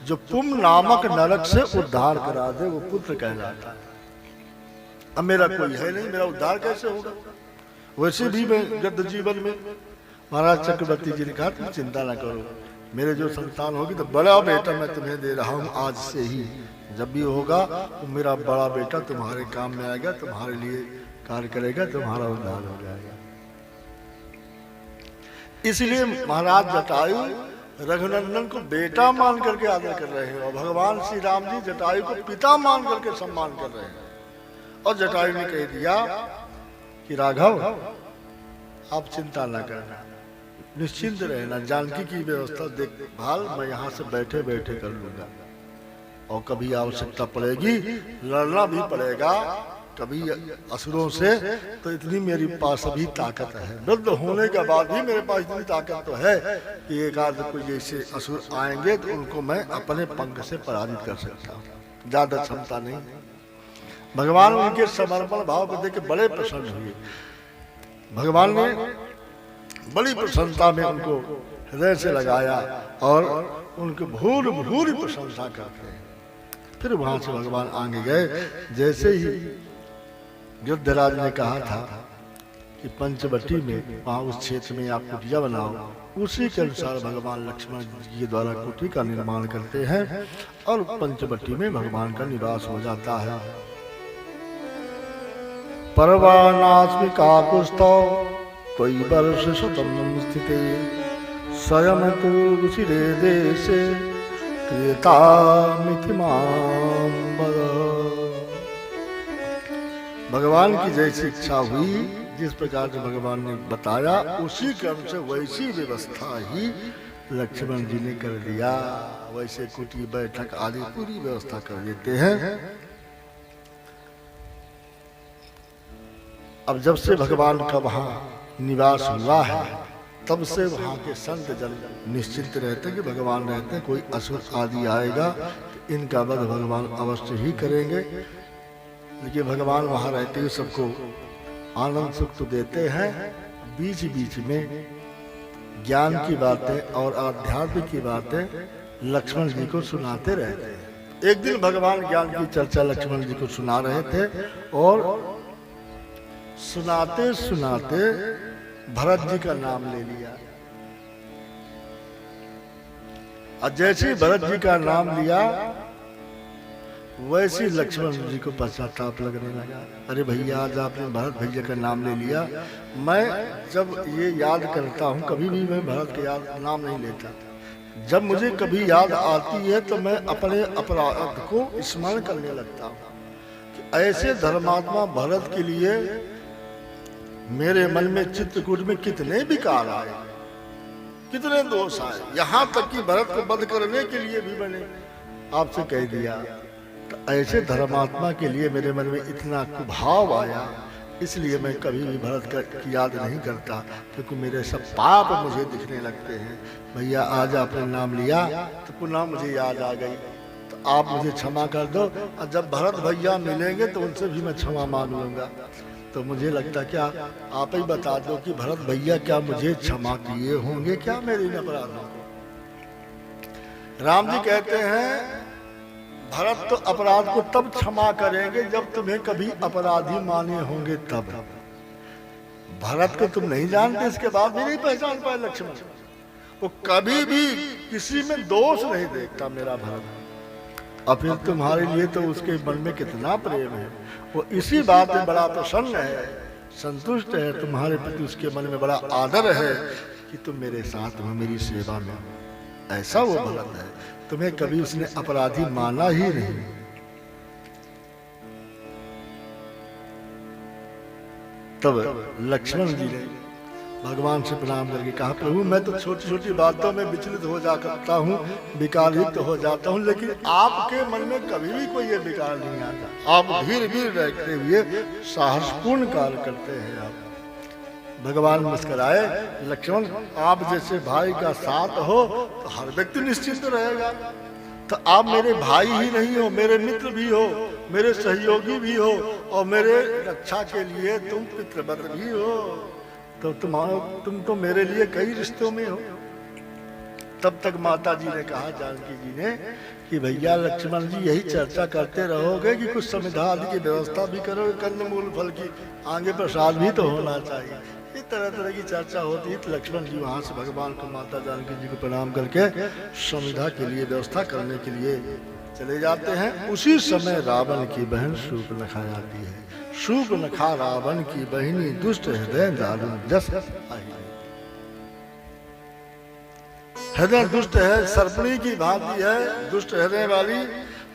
जो पुम नामक नरक से उद्धार करा दे वो पुत्र कहलाता है। अब मेरा कोई है नहीं, मेरा उद्धार कैसे होगा? वैसे भी मैं गद्द जीवन में महाराज चक्रवर्ती जी ने कहा तुम चिंता न करो, मेरे जो संतान होगी तो बड़ा बेटा मैं तुम्हें दे रहा हूँ आज से ही। जब भी होगा तो मेरा बड़ा बेटा तुम्हारे काम में आएगा, तुम्हारे लिए कार्य करेगा, तुम्हारा उद्धार हो जाएगा। इसलिए महाराज जटायु रघुनंदन को बेटा मान करके आदर कर रहे हैं और भगवान श्री राम जी जटायु को पिता मान करके सम्मान कर रहे हैं। और जटायु ने कह दिया कि राघव आप चिंता न करना, निश्चिंत रहना, जानकी की व्यवस्था देखभाल मैं यहाँ से बैठे बैठे कर लूंगा। और कभी आवश्यकता पड़ेगी लड़ना भी पड़ेगा कभी असुरों से, तो इतनी मेरे पास अभी ताकत है। वृद्ध होने के बाद भी मेरे पास इतनी ताकत तो है कि एक आध कोई जैसे असुर आएंगे तो उनको मैं अपने पंख से पराजित कर सकता हूँ, ज्यादा क्षमता नहीं। भगवान उनके समर्पण भाव को देख के बड़े प्रसन्न हुए। भगवान ने बड़ी प्रसन्नता में उनको हृदय से लगाया और उनकी भूल भूल प्रशंसा करते हैं। फिर वहां से भगवान आगे गए। जैसे ही गिरधराज ने कहा था कि पंचवटी में वहां उस क्षेत्र में आप कुटिया बनाओ, उसी के अनुसार भगवान लक्ष्मण जी के द्वारा कुटी का निर्माण करते हैं और पंचवटी में भगवान का निवास हो जाता है। पर्वानास्मिका कुस्तौ त्वयि वर्ष शतम स्थिते स्वयं तु रुचिरे देशे क्रियतामिति मां वद। भगवान की जैसी इच्छा हुई, जिस प्रकार से भगवान ने बताया उसी क्रम से वैसी व्यवस्था ही लक्ष्मण जी ने कर दिया। वैसे कुटी बैठक आदि पूरी व्यवस्था कर देते हैं। अब जब से भगवान का वहां निवास हुआ है, तब से वहां के संत जन निश्चिंत रहते हैं कि भगवान रहते हैं। कोई असुर आदि आएगा तो इनका वध भगवान अवश्य ही करेंगे। लेकिन भगवान वहां रहते हुए सबको आनंद सुख तो देते हैं, बीच बीच में ज्ञान की बातें और आध्यात्म की बातें लक्ष्मण जी को सुनाते रहते हैं। एक दिन भगवान ज्ञान की चर्चा लक्ष्मण जी को सुना रहे थे और सुनाते सुनाते भरत जी का नाम ले लिया। और जैसे भरत जी का नाम लिया वैसे लक्ष्मण जी को पश्चाताप लगने लगा। अरे भैया, आज आपने भरत भैया का नाम ले लिया। मैं जब ये याद करता हूँ, कभी भी मैं भरत के याद नाम नहीं लेता। जब मुझे कभी याद आती है तो मैं अपने अपराध को स्मरण करने लगता हूँ कि ऐसे धर्मात्मा भरत के लिए मेरे मन में चित्रकूट में कितने विकार आए, कितने दोष आए। यहाँ तक कि भरत को वध करने के लिए भी मैंने आपसे कह दिया। तो ऐसे धर्मात्मा के लिए मेरे मन में इतना कुभाव आया, इसलिए मैं कभी भी भरत की याद नहीं करता, क्योंकि मेरे सब पाप मुझे दिखने लगते हैं। भैया, आज आपने नाम लिया तो पुनः मुझे याद आ गई, तो आप मुझे क्षमा कर दो। और जब भरत भैया मिलेंगे तो उनसे भी मैं क्षमा मांग लूंगा। तो मुझे लगता क्या आप ही बता दो कि भरत भैया क्या मुझे क्षमा किए होंगे क्या मेरे इन अपराधों को? राम जी कहते हैं भरत तो अपराध को तब क्षमा करेंगे जब तुम्हें कभी अपराधी माने होंगे तब। भरत को तुम नहीं जानते, इसके बाद भी नहीं पहचान पाए लक्ष्मण। वो कभी भी किसी में दोष नहीं देखता मेरा भरत। और फिर तुम्हारे लिए तो उसके मन में कितना प्रेम है। वो इसी बात में बड़ा प्रसन्न है, संतुष्ट है। तुम्हारे प्रति उसके मन में बड़ा आदर है कि तुम मेरे साथ हो, मेरी सेवा में। ऐसा वो भरत है, तुम्हें कभी उसने अपराधी माना ही नहीं। तब लक्ष्मण जी ने भगवान से प्रणाम करके कहा, प्रभु मैं तो छोटी छोटी बातों में विचलित हो जाता हूँ, विकारयुक्त हो जाता हूँ, लेकिन आपके मन में कभी भी कोई ये विकार नहीं आता। आप धीरे धीरे रहते हुए साहसपूर्ण कार्य करते हैं। आप भगवान मुस्कुराए, लक्ष्मण आप जैसे भाई का साथ हो तो हर व्यक्ति निश्चिंत रहेगा। तो आप मेरे भाई ही नहीं हो, मेरे मित्र भी हो, मेरे सहयोगी भी हो, और मेरे रक्षा के लिए तुम पितृव्रत भी हो। तो तुम तो मेरे लिए कई रिश्तों में हो। तब तक माता जी ने कहा, जानकी जी ने, कि भैया लक्ष्मण जी यही चर्चा करते रहोगे कि कुछ समिधा आदि की व्यवस्था भी करोगे, कंदमूल फल की, आगे प्रसाद भी तो होना चाहिए। इस तरह तरह की चर्चा होती है। तो लक्ष्मण जी वहां से भगवान को, माता जानकी जी को प्रणाम करके समिधा के लिए व्यवस्था करने के लिए चले जाते हैं। उसी समय रावण की बहन शूर्पणखा आती है। शूर्पणखा रावण की बहिनी, दुष्ट हृदय दारुण जस आई। हृदय दुष्ट है, सर्पणी की भांति है, दुष्ट हृदय वाली,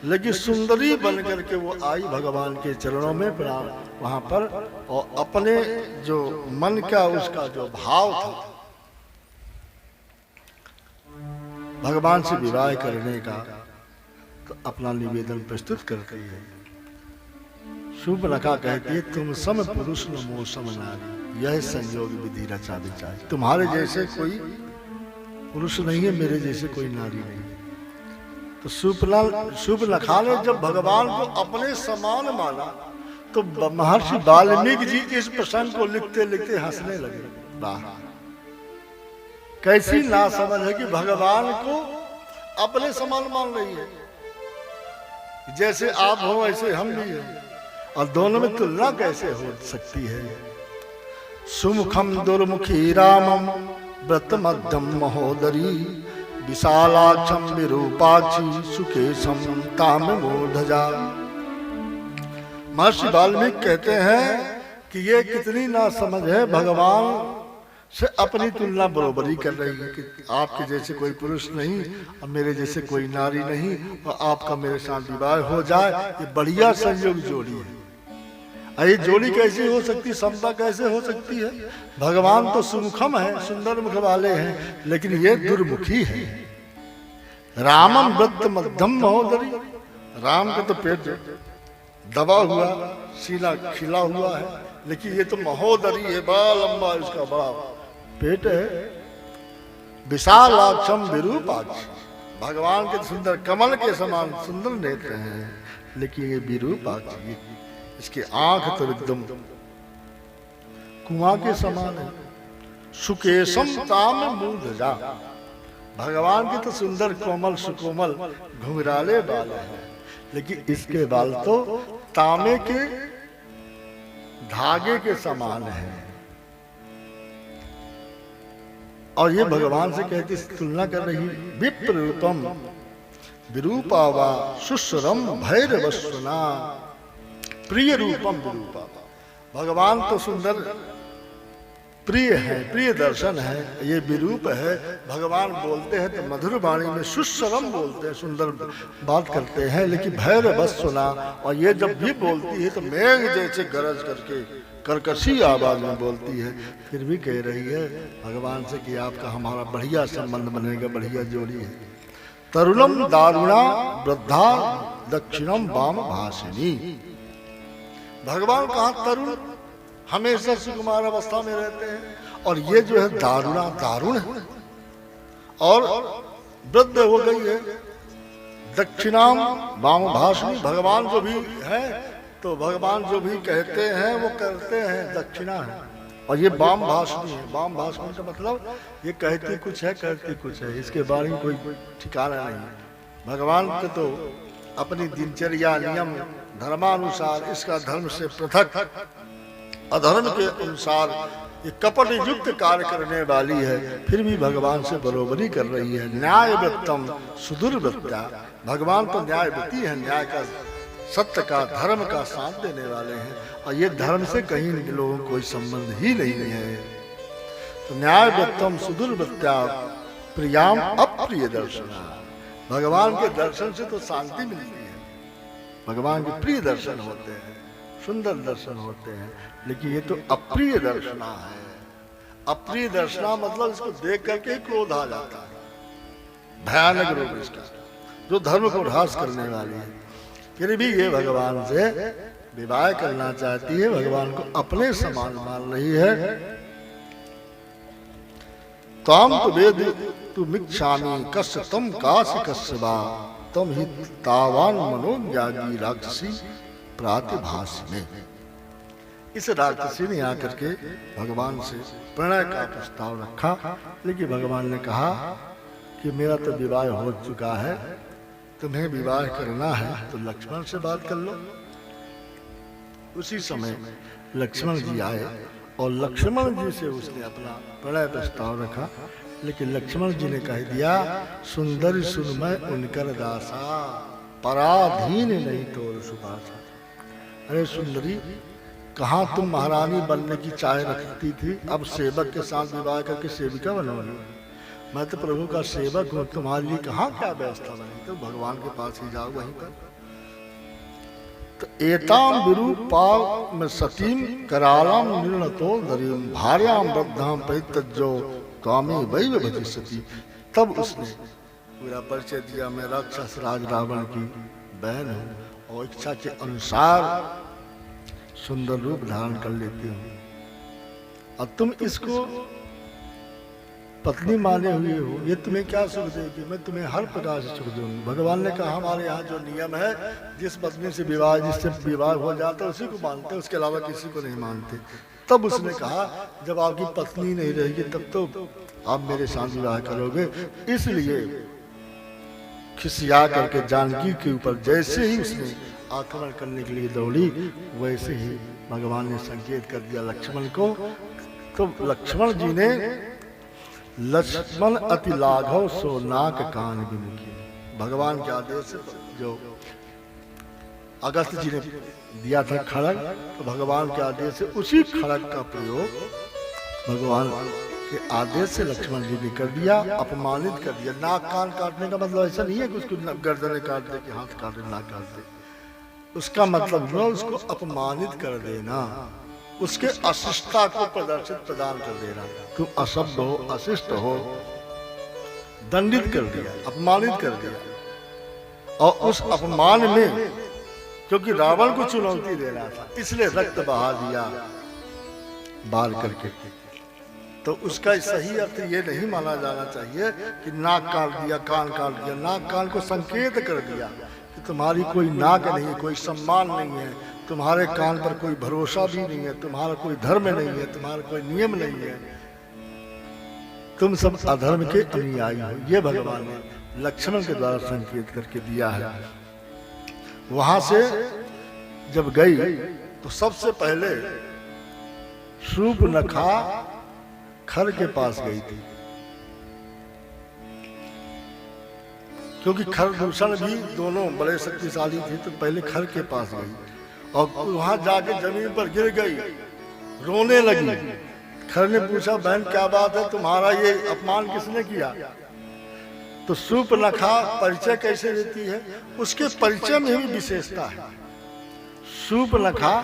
लेकिन सुंदरी बन करके वो आई भगवान के चरणों में प्रणाम वहां पर, और अपने जो मन का उसका जो भाव था भगवान से विवाह करने का, तो अपना निवेदन प्रस्तुत करती है। शूर्पणखा कहती है, तुम सम पुरुष नमो सम नारी, यह संयोग विधि रचा विचार। तुम्हारे जैसे कोई पुरुष नहीं है, मेरे जैसे कोई नारी नहीं। तो शूर्पणखा ने जब भगवान को अपने समान माना, तो महर्षि वाल्मीकि जी इस प्रसंग को लिखते लिखते हंसने लगे। वाह, कैसी नासमझ है कि भगवान को अपने समान मान रही है। जैसे आप हो ऐसे हम भी हैं, और दोनों में तुलना कैसे हो सकती है। सुमुखम दुर्मुखी रामम व्रत मध्यम महोदरी विशालाक्षम विरूपाक्षी सुकेशम ताम मूर्धजा। महर्षि वाल्मीकि कहते हैं कि ये कितनी नासमझ है, भगवान से अपनी तुलना बरोबरी कर रही है कि आपके जैसे कोई पुरुष नहीं और मेरे जैसे कोई नारी नहीं, और आपका मेरे साथ विवाह हो जाए, ये बढ़िया संयोग जोड़ी है। ये जोड़ी कैसी हो सकती, समता कैसे हो सकती है। भगवान तो सुमुखम है, सुंदर मुख वाले हैं, लेकिन ये दुर्मुखी है। रामम व्रत मध्यम महोदरी, राम का तो पेट दबा हुआ, सीना खिला हुआ है, लेकिन ये तो महोदरी है, बड़ा लंबा इसका बड़ा पेट है। विशालाक्षम विरूपाक्ष, भगवान के सुंदर कमल के समान सुंदर नेत्र हैं, लेकिन ये विरूपाक्ष, इसकी आंख तो एकदम कुआं के समान है। सुकेशम ताम मूर्धजा, भगवान के तो सुंदर कोमल सुकोमल घुंघराले बाल हैं, लेकिन इसके बाल तो तांबे के धागे के समान है। और ये भगवान से कहती तुलना कर रही। विप्र रूपम विरूपा वा सुश्रम भैरवस्वना प्रिय रूपम विरूपा, भगवान तो सुंदर प्रिय है, प्रिय दर्शन है, ये विरूप है। भगवान बोलते हैं तो मधुर वाणी में सुश्रम बोलते हैं, सुंदर बात करते हैं, लेकिन भैरवस्वना, और ये जब भी बोलती है तो मेघ जैसे गरज करके कर्कशी आवाज में बोलती है। फिर भी कह रही है भगवान से कि आपका हमारा बढ़िया संबंध बनेगा, बढ़िया जोड़ी है। तरुणम दारुणा वृद्धा दक्षिणम वाम भाषिणी, भगवान कहाँ तरुण, हमेशा सुकुमार अवस्था में रहते हैं, और ये जो है दारुणा, दारुण है और वृद्ध हो गई है। दक्षिणाम वाम भाषिणी, भगवान जो भी है तो भगवान जो भी कहते हैं वो करते हैं, दक्षिणा है। और ये वाम भाषिणी है, वाम भाषिणी का मतलब ये कहती कुछ है करती कुछ है, इसके बारे में कोई ठिकाना नहीं। भगवान के तो अपनी दिनचर्या नियम धर्मानुसार, इसका धर्म से पृथक अधर्म के अनुसार ये कपट युक्त कार्य करने वाली है, फिर भी भगवान से बरोबरी कर रही है। न्याय वृत्तम सुदुर्वृत्ता, भगवान तो न्यायवती है, न्याय का, सत्य का, धर्म का साथ देने वाले हैं, और ये धर्म से कहीं लोगों को कोई संबंध ही नहीं है। तो न्याय वृत्तम सुदुर्वृत्ता प्रियाम अप्रिय दर्शना, भगवान के दर्शन से तो शांति मिलती है, भगवान के प्रिय दर्शन होते हैं, सुंदर दर्शन होते हैं, लेकिन ये तो अप्रिय दर्शना है। अप्रिय दर्शना मतलब इसको देख करके क्रोध आ जाता है, भयानक रूप इसका, जो धर्म को ह्रास करने वाली है। फिर भी ये भगवान से विवाह करना चाहती है, भगवान को अपने समान मान रही है। ताम तो वेद तु मिच्छामि कस्य तम कास्य कस्यवा तम हि तावान मनोज्ञागी राक्षसी प्रातिभास में। इस राक्षसी ने आकर के भगवान से प्रणय का प्रस्ताव रखा, लेकिन भगवान ने कहा कि मेरा तो विवाह हो चुका है, तुम्हें विवाह करना है तो लक्ष्मण से बात कर लो। उसी समय लक्ष्मण जी आए और लक्ष्मण जी से उसने अपना प्रणय प्रस्ताव रखा, लेकिन लक्ष्मण जी ने कह दिया, सुंदर सुन मैं उनकर दासा, पराधीन नहीं तोर सुपासा। अरे सुंदरी, कहाँ तुम महारानी बनने की चाह रखती थी, अब सेवक के साथ विवाह करके सेविका बनवानी। मैं तो प्रभु का सेवक हूँ, तुम्हारे लिए कहाँ क्या व्यवस्था बनी, तो भगवान के पास ही जाओ वहीं पर। तो एताम विरूपाम में सतीम करालाम निर्णतो दरीम भार्याम वृद्धाम परित्यज्यो कामी वैव भजिष्यति। तब उसने पूरा परिचय दिया, मैं राक्षस राज रावण की बहन हूँ और इच्छा के अनुसार सुंदर रूप धारण कर लेती हूँ, और तुम इसको पत्नी माने हुए हो, ये तुम्हें क्या सुख देगी, मैं तुम्हें हर प्रकार से सुख दूंगी। भगवान ने कहा हमारे यहाँ जो नियम है, जिस पत्नी से विवाह, जिससे विवाह हो जाता है उसी को मानते, उसके अलावा किसी को नहीं मानते। तब उसने कहा जब आपकी पत्नी नहीं रहेगी तब तो आप मेरे साथ विवाह करोगे, इसलिए खिसिया करके जानकी के ऊपर जैसे ही उसने आक्रमण करने के लिए दौड़ी, वैसे ही भगवान ने संकेत कर दिया लक्ष्मण को। तो लक्ष्मण जी ने लक्ष्मण अति लाघव सो नाक कान विमुखी, भगवान के आदेश से जो अगस्त जी ने दिया था खड़ग, तो भगवान के आदेश से उसी खड़ग का प्रयोग भगवान के आदेश से लक्ष्मण जी ने कर दिया, अपमानित कर दिया। नाक कान काटने का मतलब ऐसा नहीं है कि उसको गर्दन काट दे, कि हाथ काट दे, नाक काट दे। उसका मतलब न उसको अपमानित कर देना, उसके अशिष्टता को प्रदान कर देना। तुम अशब्द हो, अशिष्ट हो, दंडित कर दिया, अपमानित कर दिया। और उस अपमान में क्योंकि रावण को चुनौती देना था, इसलिए रक्त बहा दिया बाल करके। तो उसका सही अर्थ ये नहीं माना जाना चाहिए कि नाक काट दिया, कान काट दिया। नाक कान को संकेत कर दिया कि तुम्हारी कोई नाक नहीं है, कोई सम्मान नहीं है, तुम्हारे कान पर कोई भरोसा भी नहीं है, तुम्हारा कोई धर्म नहीं है, तुम्हारा कोई नियम नहीं है, तुम सब अधर्म के अनुयायी हो। ये भगवान ने लक्ष्मण के द्वारा संकेत करके दिया है। वहां से जब गई तो सबसे पहले शूर्पणखा खर के पास गई थी, क्योंकि खर दूषण भी दोनों बड़े शक्तिशाली थे। तो पहले खर के पास गई और वहां जाके जमीन पर गिर गई, रोने लगी। खर ने पूछा, बहन क्या बात है, तुम्हारा ये अपमान किसने किया? तो शूर्पणखा परिचय कैसे देती है? उसके परिचय में भी विशेषता है। शूर्पणखा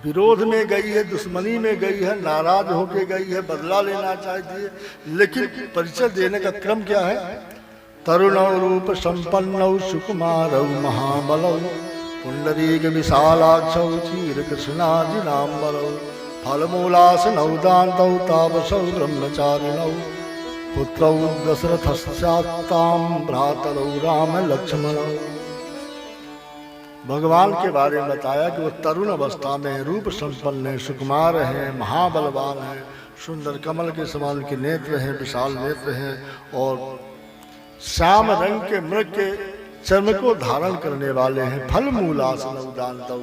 विरोध में गई है, दुश्मनी में गई है, नाराज होके गई है, बदला लेना चाहती है, लेकिन परिचय देने का क्रम क्या है? तरुणौ रूप संपन्नौ सुकुमारौ महाबलौ पुंडरीक विशालाक्षौ चीरकृष्णाजिनाम्बरौ फलमूलासनौ दान्तौ तापसौ ब्रह्मचारिणौ पुत्रौ दशरथस्यात्तां भ्रातरौ राम लक्ष्मणौ। भगवान के बारे में बताया कि वो तरुण अवस्था में रूप संपन्न है, सुकुमार है, महाबलवान है, सुंदर कमल के समान के नेत्र हैं, विशाल नेत्र हैं और श्याम रंग के मृग के चर्म को धारण करने वाले हैं। फल मूलासन उदानतौ,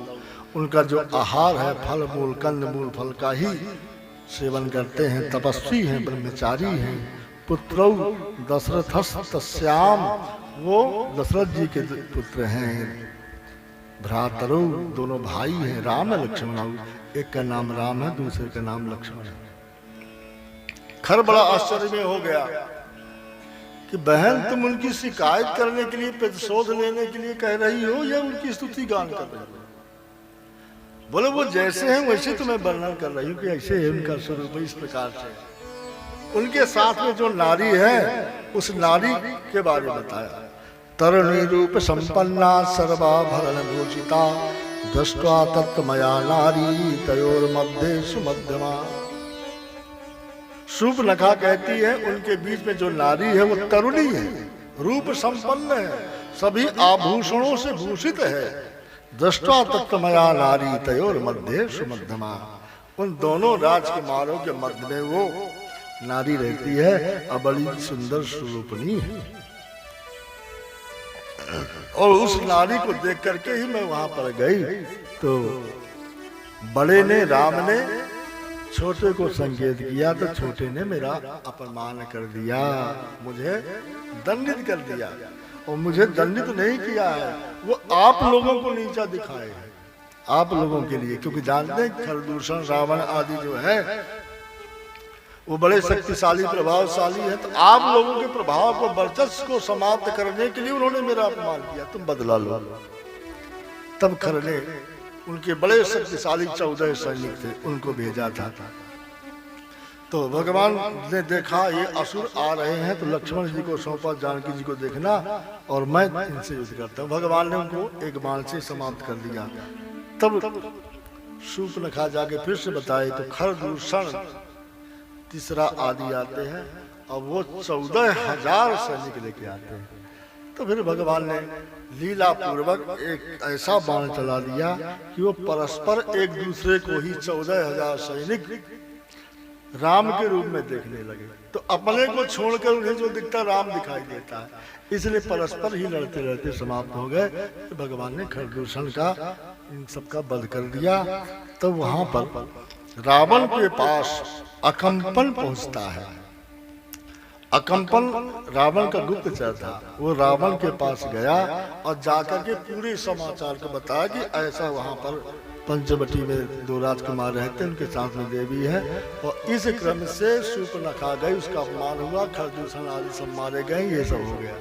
उनका जो आहार है फल मूल कंद मूल फल का ही सेवन करते हैं, तपस्वी हैं, ब्रह्मचारी हैं। पुत्रौ दशरथस्याम, वो दशरथ जी के पुत्र हैं। भ्रातरौ, दोनों भाई हैं, राम लक्ष्मण, एक का नाम राम है, दूसरे का नाम लक्ष्मण है। खर बड़ा आश्चर्य में हो गया कि बहन तुम उनकी शिकायत करने के लिए, प्रतिशोध लेने के लिए कह रही हो या उनकी स्तुति गान कर रही हो? बोले वो जैसे हैं वैसे तुम्हें वर्णन कर रही हूँ कि ऐसे है उनका स्वरूप इस प्रकार से। उनके साथ में जो नारी है उस नारी के बारे में बताया। तरुणी रूप संपन्ना सर्वाभरण भूषिता दृष्ट्वा तत्त्वमया नारी तयोर मध्य सुमध्यमा। शूर्पणखा कहती है उनके बीच में जो नारी है वो तरुणी है, रूप संपन्न है, सभी आभूषणों से भूषित है। दृष्ट्वा तत्त्वमया नारी तयोर मध्य सुमध्यमा। उन दोनों राजकुमारों के मध्य में वो नारी रहती है और बड़ी सुंदर स्वरूपणी है। और उस नारी को देख करके ही मैं वहां पर गई तो बड़े ने, राम ने छोटे को संकेत किया तो छोटे ने मेरा अपमान कर दिया, मुझे दंडित कर दिया। और मुझे दंडित नहीं किया है, वो आप लोगों को नीचा दिखाए है, आप लोगों के लिए, क्योंकि जानते हैं खरदूषण रावण आदि जो है वो बड़े शक्तिशाली प्रभावशाली है। तो आप लोगों के प्रभाव को, वर्चस्व को समाप्त करने के लिए उन्होंने मेरा अपमान किया, तुम बदला लो। तब खर ने उनके बड़े शक्तिशाली 14 सैनिक थे, उनको भेजा था। तो भगवान ने देखा ये असुर आ रहे हैं तो लक्ष्मण जी को सौंपा, जानकी जी को देखना और मैं इनसे युद्ध करता हूँ। भगवान ने उनको एक बाण से समाप्त कर दिया। तब शूर्पणखा जाके फिर से बताए तो खरदूषण तीसरा आदि आते हैं और वो 14,000 सैनिक लेके आते हैं। तो फिर भगवान ने लीला पूर्वक एक ऐसा बाण चला दिया कि वो परस्पर एक दूसरे को ही 14,000 सैनिक राम के रूप में देखने लगे। तो अपने को छोड़कर उन्हें जो दिखता राम दिखाई देता है, इसलिए परस्पर ही लड़ते लड़ते समाप्त हो गए। तो भगवान ने खरदूषण का इन सबका वध कर दिया। तो वहां पर रावण के पास अकंपन पहुंचता है। अकंपन रावण का गुप्तचर था। वो रावण के पास गया और जाकर के पूरे समाचार को बताया कि ऐसा वहां पर पंचवटी में 2 राजकुमार रहते, उनके साथ में देवी है, और इस क्रम से शूर्पणखा गई, उसका अपमान हुआ, खरदूषण आदि सब मारे गए, ये सब हो गया।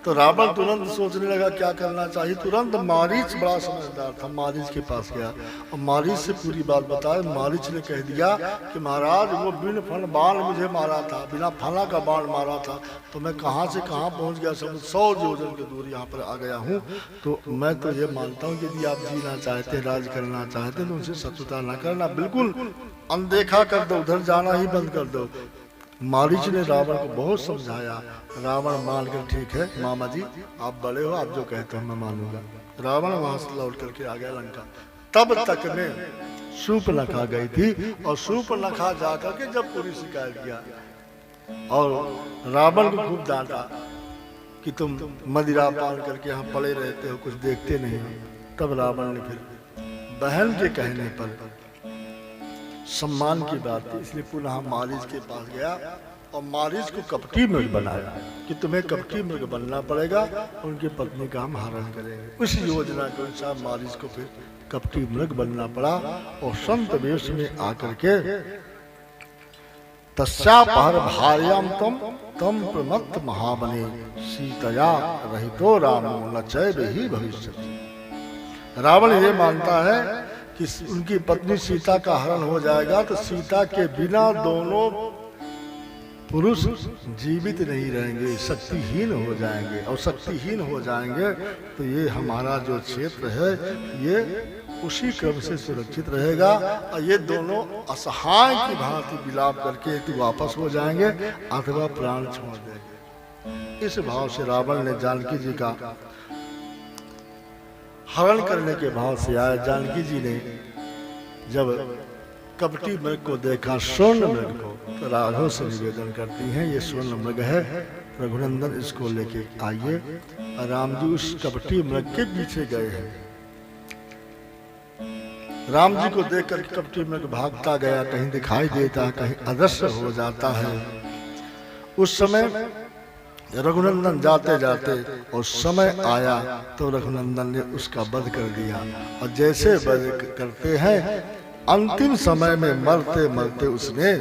तो रावण तुरंत सोचने लगा क्या करना चाहिए। तुरंत मारीच बड़ा समझदार था, मारीच के पास गया और मारीच से पूरी बात बताई। मारीच ने कह दिया कि महाराज वो बिन फन बाण मुझे मारा था, बिना फना का बाण मारा था, तो मैं कहाँ से कहाँ पहुँच गया, सब 100 योजन की दूर यहाँ पर आ गया हूँ। तो मैं तो ये मानता हूँ कि यदि आप जीना चाहते, राज करना चाहते, तो उनसे शत्रुता न करना, बिल्कुल अनदेखा कर दो, उधर जाना ही बंद कर दो। मारीच ने रावण को बहुत समझाया। रावण मानकर ठीक है मामा जी, आप बड़े हो, आप जो कहते हो मैं मानूंगा। रावण वहां से लौट करके आ गया लंका। तब तक में शूर्पणखा गई थी और शूर्पणखा जाकर के जब पूरी शिकायत किया और रावण को खूब डांटा कि तुम मदिरा पान करके यहाँ पड़े रहते हो, कुछ देखते नहीं हो। तब रावण ने फिर बहन के कहने पर, सम्मान की बात थी इसलिए पुनः मारीच के पास गया और मारीच को कपटी मृग बनाया कि तुम्हें कपटी मृग बनना पड़ेगा, उनकी पत्नी का हम हरण करेंगे। उस योजना के अनुसार मारीच को फिर कपटी मृग बनना पड़ा और संत वेश में आकर के तस्यापहर भार्याम तम प्रमत्त महाबने सीतया रहितो रामो न चैव ही भविष्यति। रावण ये मानता है कि उनकी पत्नी सीता का हरण हो जाएगा तो सीता के बिना दोनों पुरुष जीवित नहीं रहेंगे, शक्तिहीन हो जाएंगे, और शक्तिहीन हो जाएंगे तो ये हमारा जो क्षेत्र है ये उसी क्रम से सुरक्षित रहेगा और ये दोनों असहाय की भांति विलाप करके तो वापस हो जाएंगे अथवा प्राण छोड़ देंगे। इस भाव से रावण ने जानकी जी का हरण करने के भाव से आया। जानकी जी ने जब कपटी मृग को देखा, स्वर्ण मृग को, तो राघव से निवेदन करती हैं ये स्वर्ण मृग है, रघुनंदन इसको लेके आइए। राम जी उस कपटी मृग के पीछे गए हैं। राम जी को देखकर कपटी मृग भागता गया, कहीं दिखाई देता, कहीं अदृश्य हो जाता है। उस समय रघुनंदन जाते जाते और समय आया तो रघुनंदन ने उसका वध कर दिया। और जैसे वध करते हैं अंतिम समय में मरते मरते उसने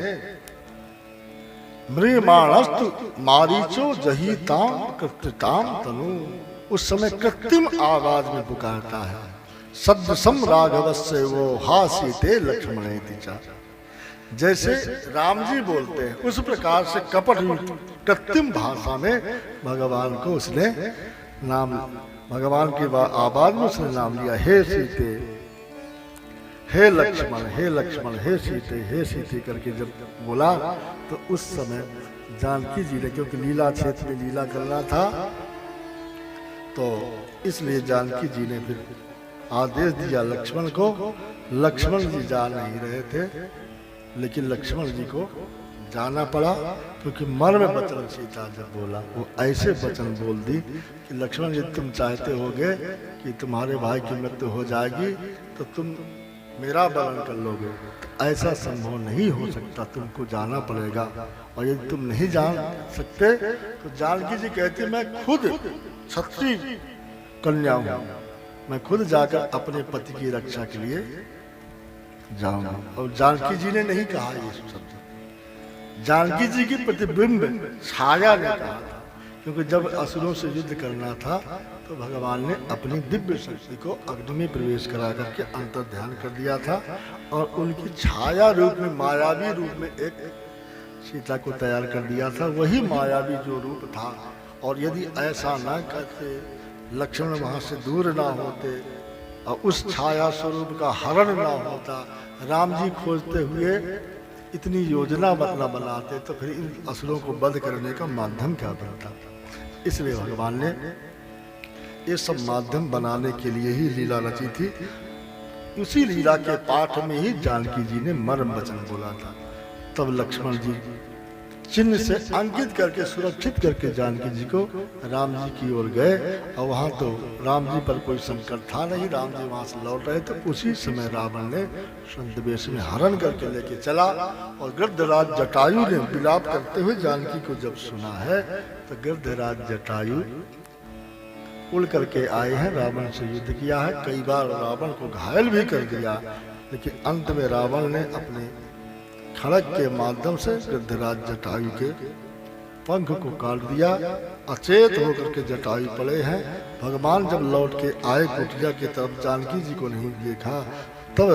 मृमाणस्तु मारीचो जहीताम कृत्रिताम तनु, उस समय कृत्रिम आवाज में पुकारता है, सदृशम राघवस्य वो हासीते लक्ष्मणेति च। जैसे राम जी बोलते हैं उस प्रकार से कपट कृत्रिम भाषा में भगवान को उसने नाम, भगवान की आवाज में उसने नाम लिया, हे सीते, हे लक्ष्मण, हे लक्ष्मण, हे सीते, हे सीते करके जब बोला तो उस समय जानकी जी ने, क्योंकि लीला क्षेत्र में लीला करना था तो इसलिए जानकी जी ने फिर आदेश दिया लक्ष्मण को। लक्ष्मण जी जा नहीं रहे थे लेकिन लक्ष्मण जी को जाना पड़ा, क्योंकि मर्म वचन सीता जब बोला वो ऐसे वचन बोल दी कि लक्ष्मण जी तुम चाहते होगे कि तुम्हारे भाई की मृत्यु हो जाएगी तो तुम मेरा वरण कर लोगे, तो ऐसा संभव नहीं हो सकता, तुमको जाना पड़ेगा। और यदि तुम नहीं जान सकते तो जानकी जी कहती मैं खुद क्षत्रिय कन्या हूँ, मैं खुद जाकर अपने पति की रक्षा के लिए जाऊंगा। और जानकी जी ने नहीं कहा ये शब्द, जानकी जी की प्रतिबिंब छाया ने कहा था, क्योंकि जब असुरों से युद्ध करना था तो भगवान ने अपनी दिव्य शक्ति को अग्नि में प्रवेश करा करके अंतर ध्यान कर दिया था और उनकी छाया रूप में, मायावी रूप में एक सीता को तैयार कर दिया था। वही मायावी जो रूप था, और यदि ऐसा न करते, लक्ष्मण वहां से दूर ना होते और उस छाया स्वरूप का हरण ना होता, राम जी खोजते हुए इतनी योजना न बनाते तो फिर इन असुरों को वध करने का माध्यम क्या बनता। इसलिए भगवान ने ये सब माध्यम बनाने के लिए ही लीला रची थी। उसी लीला के पाठ में ही जानकी जी ने मर्म वचन बोला था। तब लक्ष्मण जी चिन्ह से अंकित करके सुरक्षित करके जानकी जी को राम जी की ओर गए, और वहां तो राम जी पर कोई संकट था नहीं। राम जी वहां से लौट रहे, तो उसी समय रावण ने छद्मवेश में हरण करके लेके चला। और गिरधराज जटायु ने विलाप करते हुए जानकी को जब सुना है, तो गिरधराज जटायु उड़ करके आए हैं, रावण से युद्ध किया है, कई बार रावण को घायल भी कर दिया, लेकिन अंत में रावण ने अपने खड़ग के माध्यम से गिरधराज जटायु के पंख को काट दिया। अचेत होकर के जटायु पड़े हैं। भगवान जब लौट के आए कुटिया की तरफ, जानकी जी को नहीं देखा, तब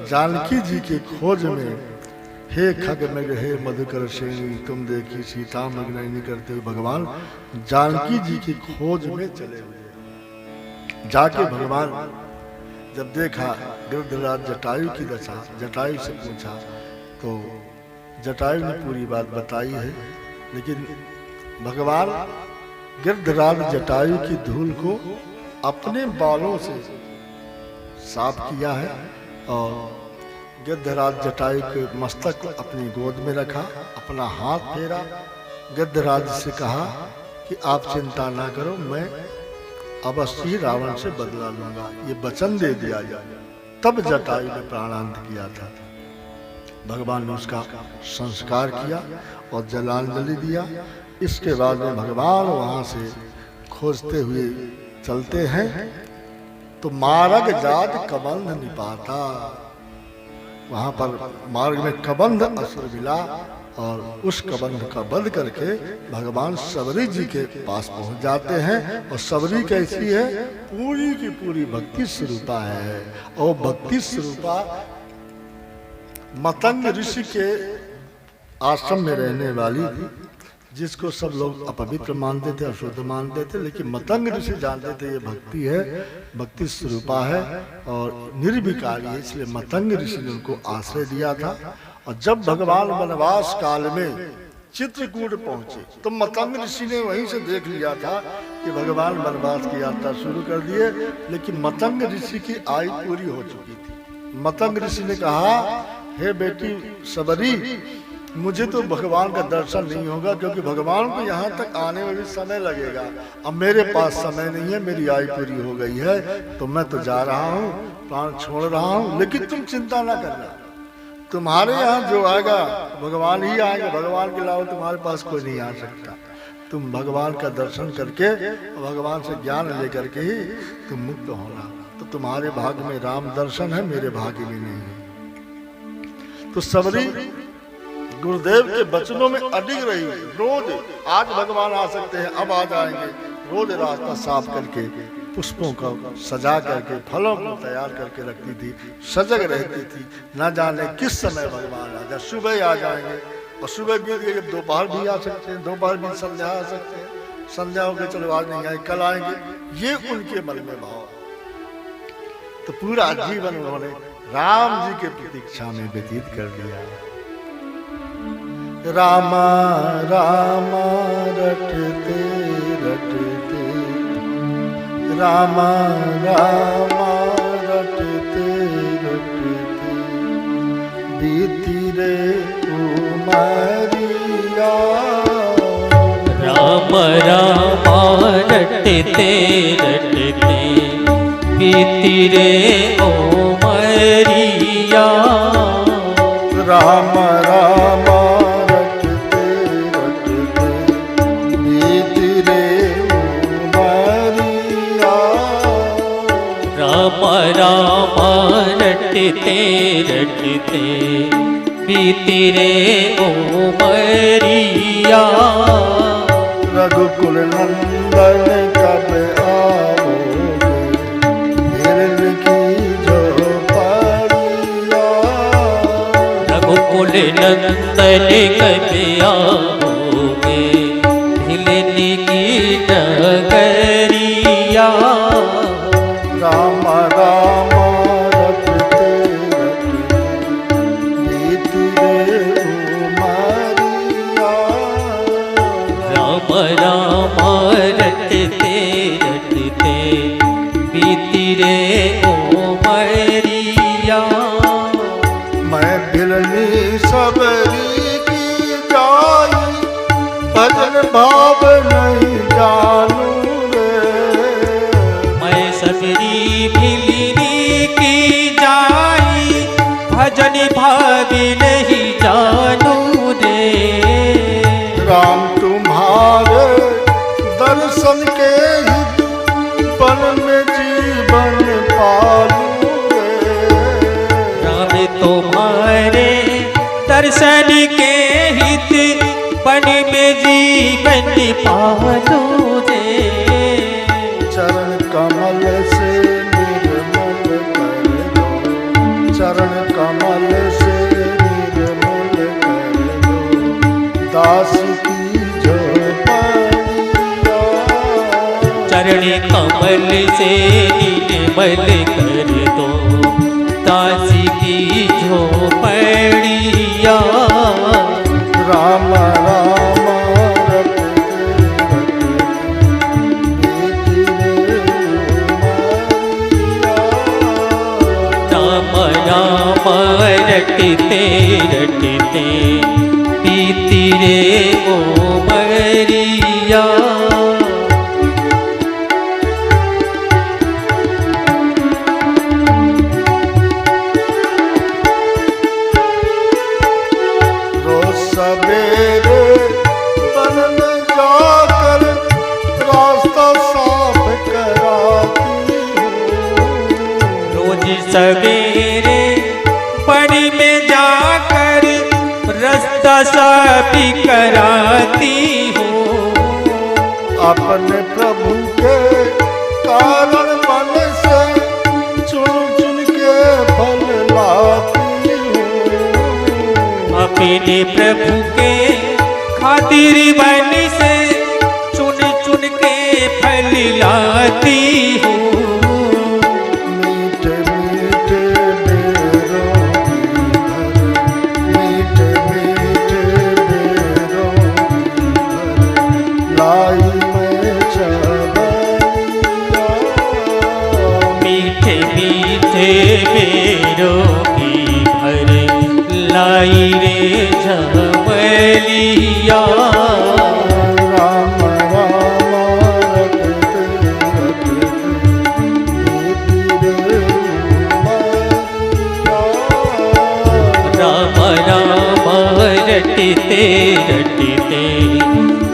जानकी जी की खोज में हे खगमृग हे मधुकर श्रेणी तुम देखी सीता मग्न करते हुए भगवान जानकी जी की खोज में चले हुए। जाके भगवान जब देखा गिरधराज जटायु की दशा, जटायु से पूछा, तो जटायु ने पूरी बात बताई है। लेकिन भगवान गिरधराज जटायु की धूल को अपने बालों से साफ किया है, और गिरधराज जटायु के मस्तक को अपनी गोद में रखा, अपना हाथ फेरा, गिरधराज से कहा कि आप चिंता ना करो, मैं अवश्य ही रावण से बदला लूंगा, ये वचन दे दिया जाए। तब जटायु ने प्राणांत किया था। भगवान ने उसका संस्कार किया और जलांजलि दिया। इसके बाद में भगवान वहां से खोजते हुए चलते हैं, तो मार्ग जात कबंध निपाता, वहां पर मार्ग में कबंध असुर मिला, और उस कबंध का वध करके भगवान सबरी जी के पास पहुंच जाते हैं। और सबरी कैसी है? पूरी की पूरी भक्ति स्वरूपा है, और भक्ति स्वरूपा मतंग ऋषि के आश्रम में रहने वाली थी, जिसको सब लोग अपवित्र मानते थे, अशुद्ध मानते थे, लेकिन मतंग ऋषि जानते थे ये भक्ति है, भक्ति स्वरूपा है और निर्विकारी है, इसलिए मतंग ऋषि ने उनको आश्रय दिया था। और जब भगवान वनवास काल में चित्रकूट पहुंचे, तो मतंग ऋषि ने वहीं से देख लिया था कि भगवान वनवास की यात्रा शुरू कर दिए, लेकिन मतंग ऋषि की आयु पूरी हो चुकी थी। मतंग ऋषि ने कहा, हे बेटी सबरी, मुझे तो भगवान का दर्शन नहीं होगा, क्योंकि भगवान को यहाँ तक आने में भी समय लगेगा। अब मेरे पास समय नहीं है, मेरी आयु पूरी हो गई है, तो मैं तो जा रहा हूँ, प्राण छोड़ रहा हूँ। लेकिन तुम चिंता ना करना, तुम्हारे यहाँ जो आएगा भगवान ही आएगा, भगवान के अलावा तुम्हारे पास कोई नहीं आ सकता। तुम भगवान का दर्शन करके, भगवान से ज्ञान लेकर के ही तुम मुक्त होना। तो तुम्हारे भाग्य में राम दर्शन है, मेरे भाग्य में नहीं है। तो सबरी गुरुदेव के वचनों में अडिग रही, रोज आज भगवान आ सकते हैं, अब आ जाएंगे, रोज रास्ता साफ करके पुष्पों का सजा करके फलों को तैयार करके रखती थी, सजग रहती थी। न जाने किस समय भगवान आ जाए, सुबह आ जाएंगे और सुबह बीत गई, दोपहर भी आ सकते हैं, दोपहर भी संध्या आ सकते हैं, संध्या हो गई चलो आज नहीं आए कल आएंगे, ये उनके मन में भाव। तो पूरा जीवन उन्होंने राम जी के प्रतीक्षा में व्यतीत कर दिया। रामा रामा रटते रटते, रामा रामा रटते रटते, बीती रे उमरिया। राम रामा रटते रटते, बीती रे उमरिया। राम रामा रटते रटते, बीती रे उमरिया। राम रामा रटते रटते, बीती रे उमरिया। रघुकुल नंदन कब आओगे, हिरन की झोपड़िया। रघुकुल नंदन कब आओगे, हिरन की नगरिया। राम राम रटते रटते, बीती रे उमरिया। राम राम रटते रटते, बीती रे उमरिया। सबरी की जाई, भजन भाव नहीं जानू रे। मैं सबरी भिलिनी की जाई, भजन भाव नहीं जानू रे। राम तुम्हारे दर्शन के हित, वन में जीवन पालू रे। राम तुम्हारे दर्शन के हित, वन में जीवन पालू रे। चरण कमल से निर्मल कर दो, चरण कमल से निर्मल कर दो, दास की झोपड़िया। चरण कमल से निर्मल कर दो, दासी की झोपड़िया। राम राम राम राम रटते रटते पीती रे ओ मरिया। रोज सवेरे वन में जाकर रास्ता साफ कराती हूँ। रोज सवेरे बड़ी में जाकर रास्ता साफ कराती हूँ। अपने प्रभु के कारण मन से चुन चुन के फल लाती हूँ। अपने प्रभु के खातिर बन से चुन चुन के फल लाती हूँ। मीठे मीठे बेरों की भर, मीठे मीठे बेरों की भर, लाई मैं चबलिया। मीठे मीठे बेरों की भर, लाई रे झमलिया। राम राम रटते रटते बीती रे उमरिया। राम राम रटते रटते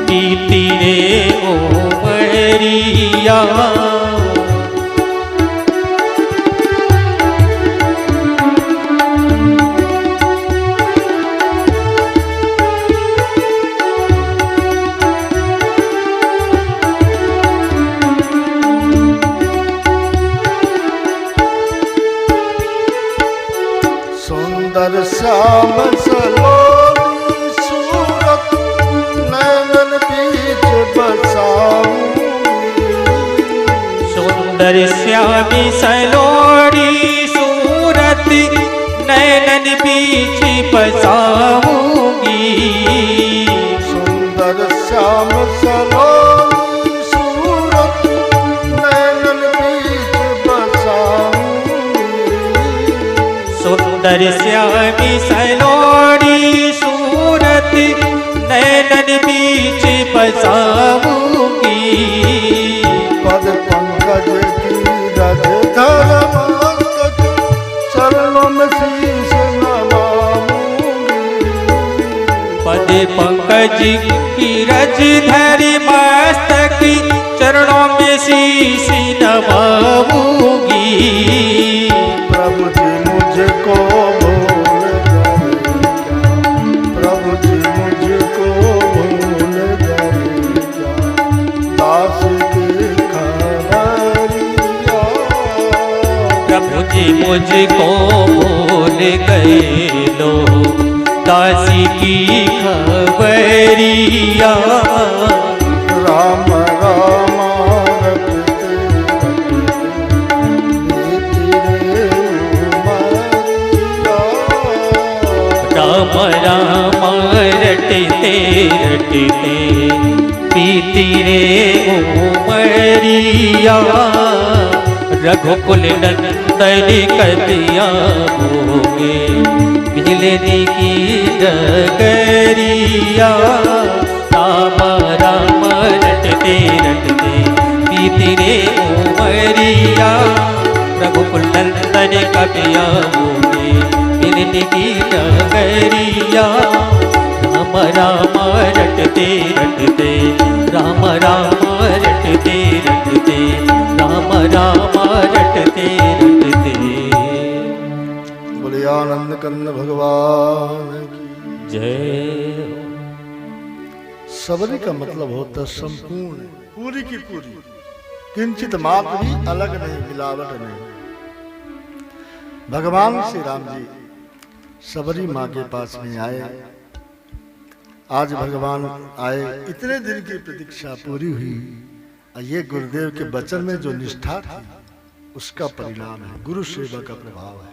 पीती रे ओ मरिया। सुंदर श्याम सलोनी सूरत, नैनन बीच बसाऊंगी। सुंदर श्यामी सलोड़ी सूरत, नैनन बीच बसाऊंगी। सुंदर श्याम सलोनी सूरत, नैनन बीच बसाऊंगी। सुंदर श्यामी सलोड़ी सूरत, नैनन बीच बसाऊंगी। पद पंकज की रज धर मस्तक, चरणों में शीश नवाऊंगी। पद पंकज की रज धरि मस्तक, चरणों में शीश नवाऊंगी। प्रभु जी मुझको भूल गए क्या, प्रभु जी मुझको भूल गए क्या, दास की खबरिया। प्रभु जी मुझको भूल गए लो, दासी की खबरिया। राम राम रटते रटते बीती रे उमरिया। राम राम रटते रटते पीती रे उमरिया। रघुकुल नंदन कतिया होगे, मिल मिलने की डगरिया, राम राम रटते रटते बीती रे उमरिया, रघुकुल नंदन कपिया मोहे मिलने की डगरिया, राम राम रटते रटते, राम राम रटते रटते, राम राम रटते रटते। बोले आनंद कंद भगवान की जय। सबरी का मतलब होता है संपूर्ण, पूरी की पूरी, किंचित मात्र भी अलग नहीं, मिलावट नहीं। भगवान श्री राम जी सबरी माँ के पास में आए। आज भगवान आए, इतने दिन की प्रतीक्षा पूरी हुई। ये गुरुदेव के वचन में जो निष्ठा थी उसका परिणाम है, गुरु सेवा का प्रभाव है।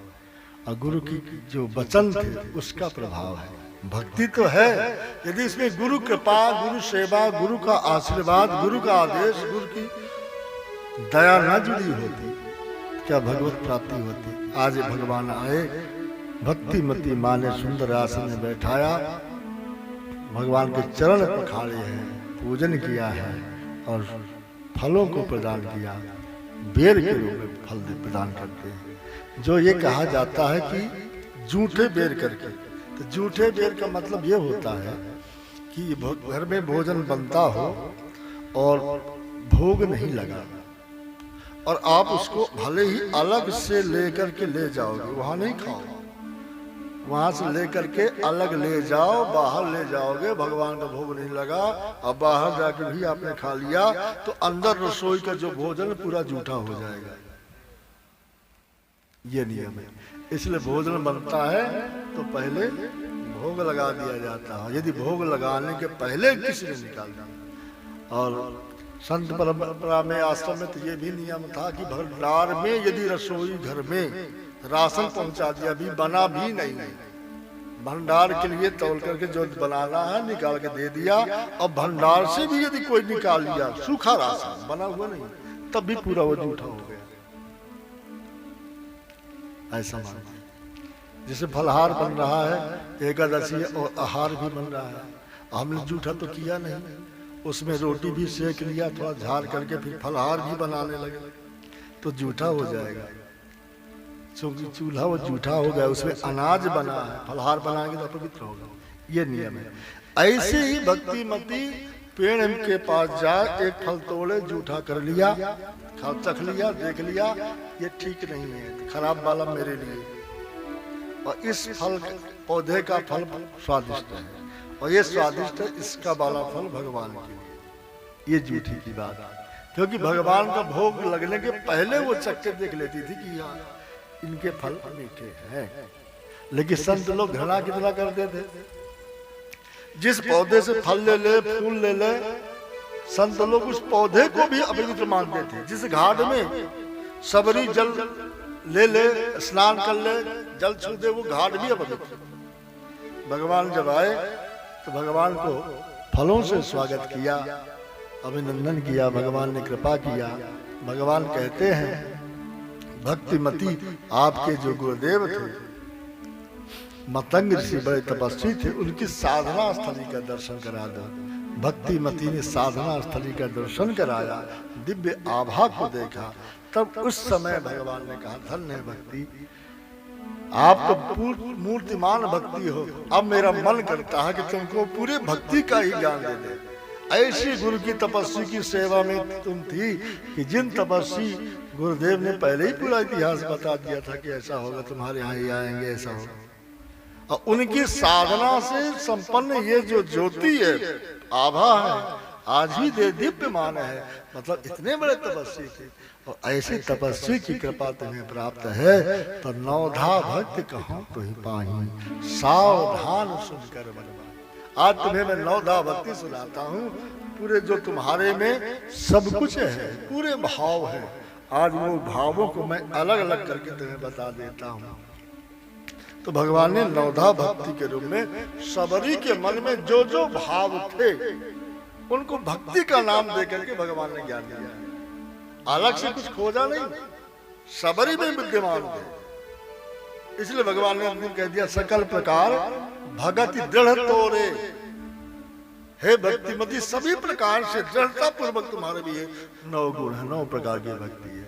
और गुरु की जो वचन थे उसका प्रभाव है। भक्ति तो है, यदि इसमें गुरु कृपा, गुरु सेवा, गुरु का आशीर्वाद, गुरु का आदेश, गुरु की दया न जुड़ी होती क्या भगवत प्राप्ति होती। आज भगवान आए, भक्ति मती माँ ने सुंदर आसन में बैठाया, भगवान के चरण पखाड़े हैं, पूजन किया है और फलों को प्रदान किया। बेर के रूप में फल प्रदान करते हैं। जो ये कहा जाता है कि जूठे बेर करके, तो जूठे बेर का मतलब ये होता है कि घर में भोजन बनता हो और भोग नहीं लगा और आप उसको भले ही अलग से लेकर के ले जाओगे, वहां नहीं खाओ, वहां से लेकर के अलग ले जाओ, बाहर ले जाओगे, भगवान का भोग नहीं लगा और बाहर जाके भी आपने खा लिया तो अंदर रसोई का जो भोजन पूरा जूठा हो जाएगा। ये नियम है। इसलिए भोजन बनता है तो पहले भोग लगा दिया जाता है। यदि भोग लगाने के पहले किसी ने निकाल दिया, और संत परंपरा में, आश्रम में तो ये भी नियम था कि भंडार में यदि रसोई घर में राशन पहुंचा दिया, भी बना भी नहीं, भंडार के लिए तौल करके जो बनाना है निकाल के दे दिया, और भंडार से भी यदि कोई निकाल लिया सूखा राशन बना हुआ नहीं, तब भी पूरा वो जूठा हो गया। ऐसा मानते हैं। जैसे फलहार बन रहा है, एकादशी और आहार भी बन रहा है, हमने जूठा तो किया नहीं, उसमें रोटी भी सेक लिया, थोड़ा झाड़ करके फिर फलहार भी बनाने लगे तो जूठा हो जाएगा। क्योंकि चूल्हा वो जूठा हो गया, उसमें अनाज बना है, फलहार बनाएंगे तो पवित्र होगा। ये नियम है। ऐसे ही भक्ति मती पेड़ के पास जाए, एक फल तोड़े, जूठा कर लिया, चख लिया, देख लिया, ये ठीक नहीं है, खराब वाला मेरे लिए, और इस फल पौधे का फल स्वादिष्ट है और ये स्वादिष्ट है, इसका वाला फल भगवान के लिए। ये जूठी की बात है, क्योंकि भगवान का भोग लगने के पहले वो चक्कर देख लेती थी कि यार इनके फल मीठे हैं। लेकिन संत लोग घृणा कितना करते थे, जिस पौधे से फल ले ले, फूल ले ले, संत लोग उस पौधे को भी अपवित्र मानते थे। जिस घाट में सबरी जल ले ले, स्नान कर ले, जल छू दे, वो घाट भी अपवित्र। भगवान जब आए तो भगवान को फलों से स्वागत किया, अभिनंदन किया, भगवान ने कृपा किया। भगवान कहते हैं भक्तिमती आपके जो गुरुदेव थे मतंग ऋषि बड़े तपस्वी थे, उनकी साधना स्थली का दर्शन करा दो। भक्तिमती ने साधना स्थली का दर्शन कराया, दिव्य आभा को देखा। तब उस समय भगवान ने कहा धन्य है भक्ति, आप तो मूर्तिमान भक्ति हो, अब मेरा मन करता है कि तुमको पूरे भक्ति का ही ज्ञान दे दे। ऐसी गुरु की तपस्वी की सेवा में तुम थी कि जिन तपस्वी गुरुदेव ने पहले ही पूरा इतिहास बता दिया था कि ऐसा होगा, तुम्हारे यहाँ ही आएंगे, ऐसा होगा। और उनकी साधना से संपन्न ये जो ज्योति है, आभा है, आज ही दिव्यमान है। मतलब इतने बड़े तपस्वी थे, और ऐसे तपस्वी की कृपा तुम्हें प्राप्त है तो नौधा भक्त कहूँ तुहि पाही, सावधान सुनकर बलवान। आज तुम्हें मैं नौधा भक्ति सुनाता हूँ, पूरे जो तुम्हारे में सब कुछ है, पूरे भाव है। आज वो भावों को मैं अलग अलग करके तुम्हें बता देता हूँ। तो भगवान ने नौधा भक्ति के रूप में सबरी के मन में जो जो भाव थे उनको भक्ति का नाम देकर के भगवान ने ज्ञान दिया। अलग से कुछ खोजा नहीं, सबरी में विद्यमान थे। इसलिए भगवान ने अंतिम कह दिया सकल प्रकार भगत दृढ़ तोरे। हे भक्तिमती सभी प्रकार से दृढ़ता पूर्वक तुम्हारे भी 9 गुण है, 9 प्रकार की भक्ति है।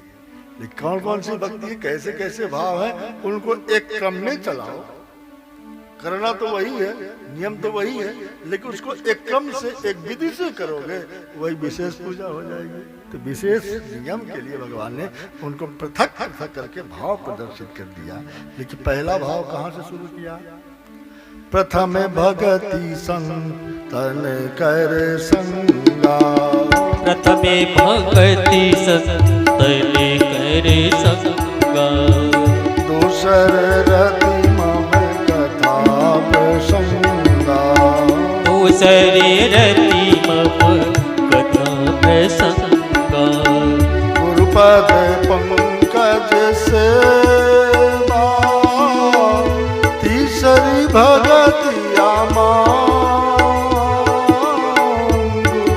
लेकिन कौन कौन सी भक्ति है, कैसे कैसे भाव है, उनको एक क्रम में चलाओ। करना तो वही है, नियम तो वही है, लेकिन उसको एक क्रम से एक विधि से करोगे वही विशेष पूजा हो जाएगी। तो विशेष नियम के लिए भगवान ने उनको पृथक पृथक करके भाव प्रदर्शित कर दिया। लेकिन पहला भाव कहाँ से शुरू किया? प्रथम भगति संतन कर संगा। प्रथमे भगति संतन कर संगा। दूसर रति मम कथा प्रसंगा। दूसरे रति मम कथा प्रसंगा। गुरुपद पंकज सेवा। तीसरी भगतिया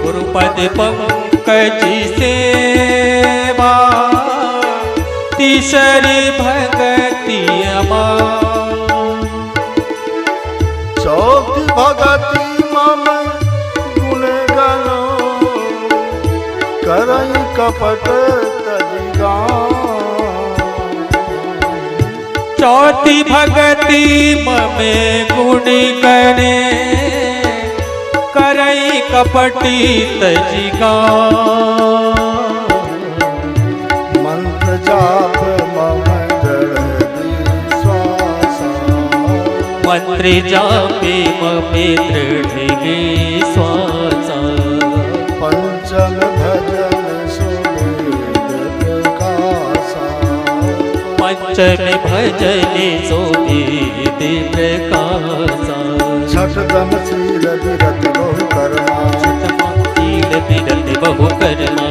गुरुपद पंकज सेवा। तीसरी भगतिया चौथी भगति मम गुण गनो। करई कपट तजिगा। चौथी भगति ममे गुण करे। करई कपटी तजिगा। मंत्र जाप मम दृढ़ विश्वासा। मंत्र जापे ममे दृढ़ विश्वासा। पंचम भजन सुवेद प्रकाशा। पंचम भजन सुवेद प्रकाशा। छठम शील विरत बहु कर्मा। शील विरत बहु कर्मा।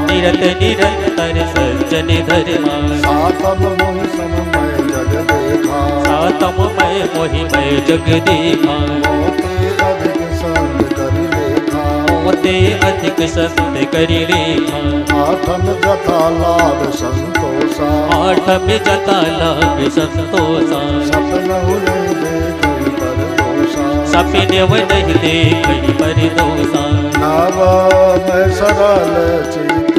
निरत निरंतर सज्जन धर्मा। सातम मोहि सममय जग देखा। सातम मय मोहि मय जग देखा। मोते अधिक संत करि लेखा। मोते अधिक संत करि लेखा। आठम जथा लाभ संतोषा। आठम जता लाभ संतोषा। सपनहु नहीं देखई परदोषा। सपनव नहीं देखई परदोषा। नव में सरल चित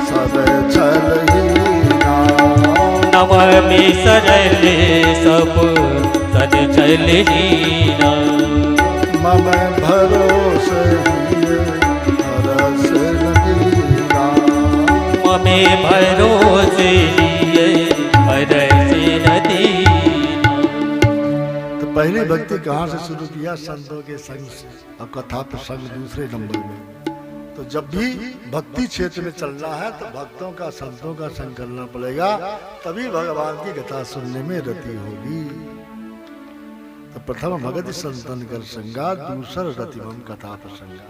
सब छल हीना। नव में सरल सब सद छल हीना। मम भरोस हिय हरस नदीना। ममे भरोस लिए हरस नदीना। तो पहली भक्ति कहाँ से शुरू किया? संतों के संग से, और कथा प्रसंग दूसरे नंबर में। तो जब भी भक्ति क्षेत्र में चलना है तो भक्तों का, संतों का संग करना पड़ेगा, तभी भगवान की कथा सुनने में रति होगी। तो प्रथम भगति संतन कर संगा। दूसर रतिमम कथा प्रसंगा।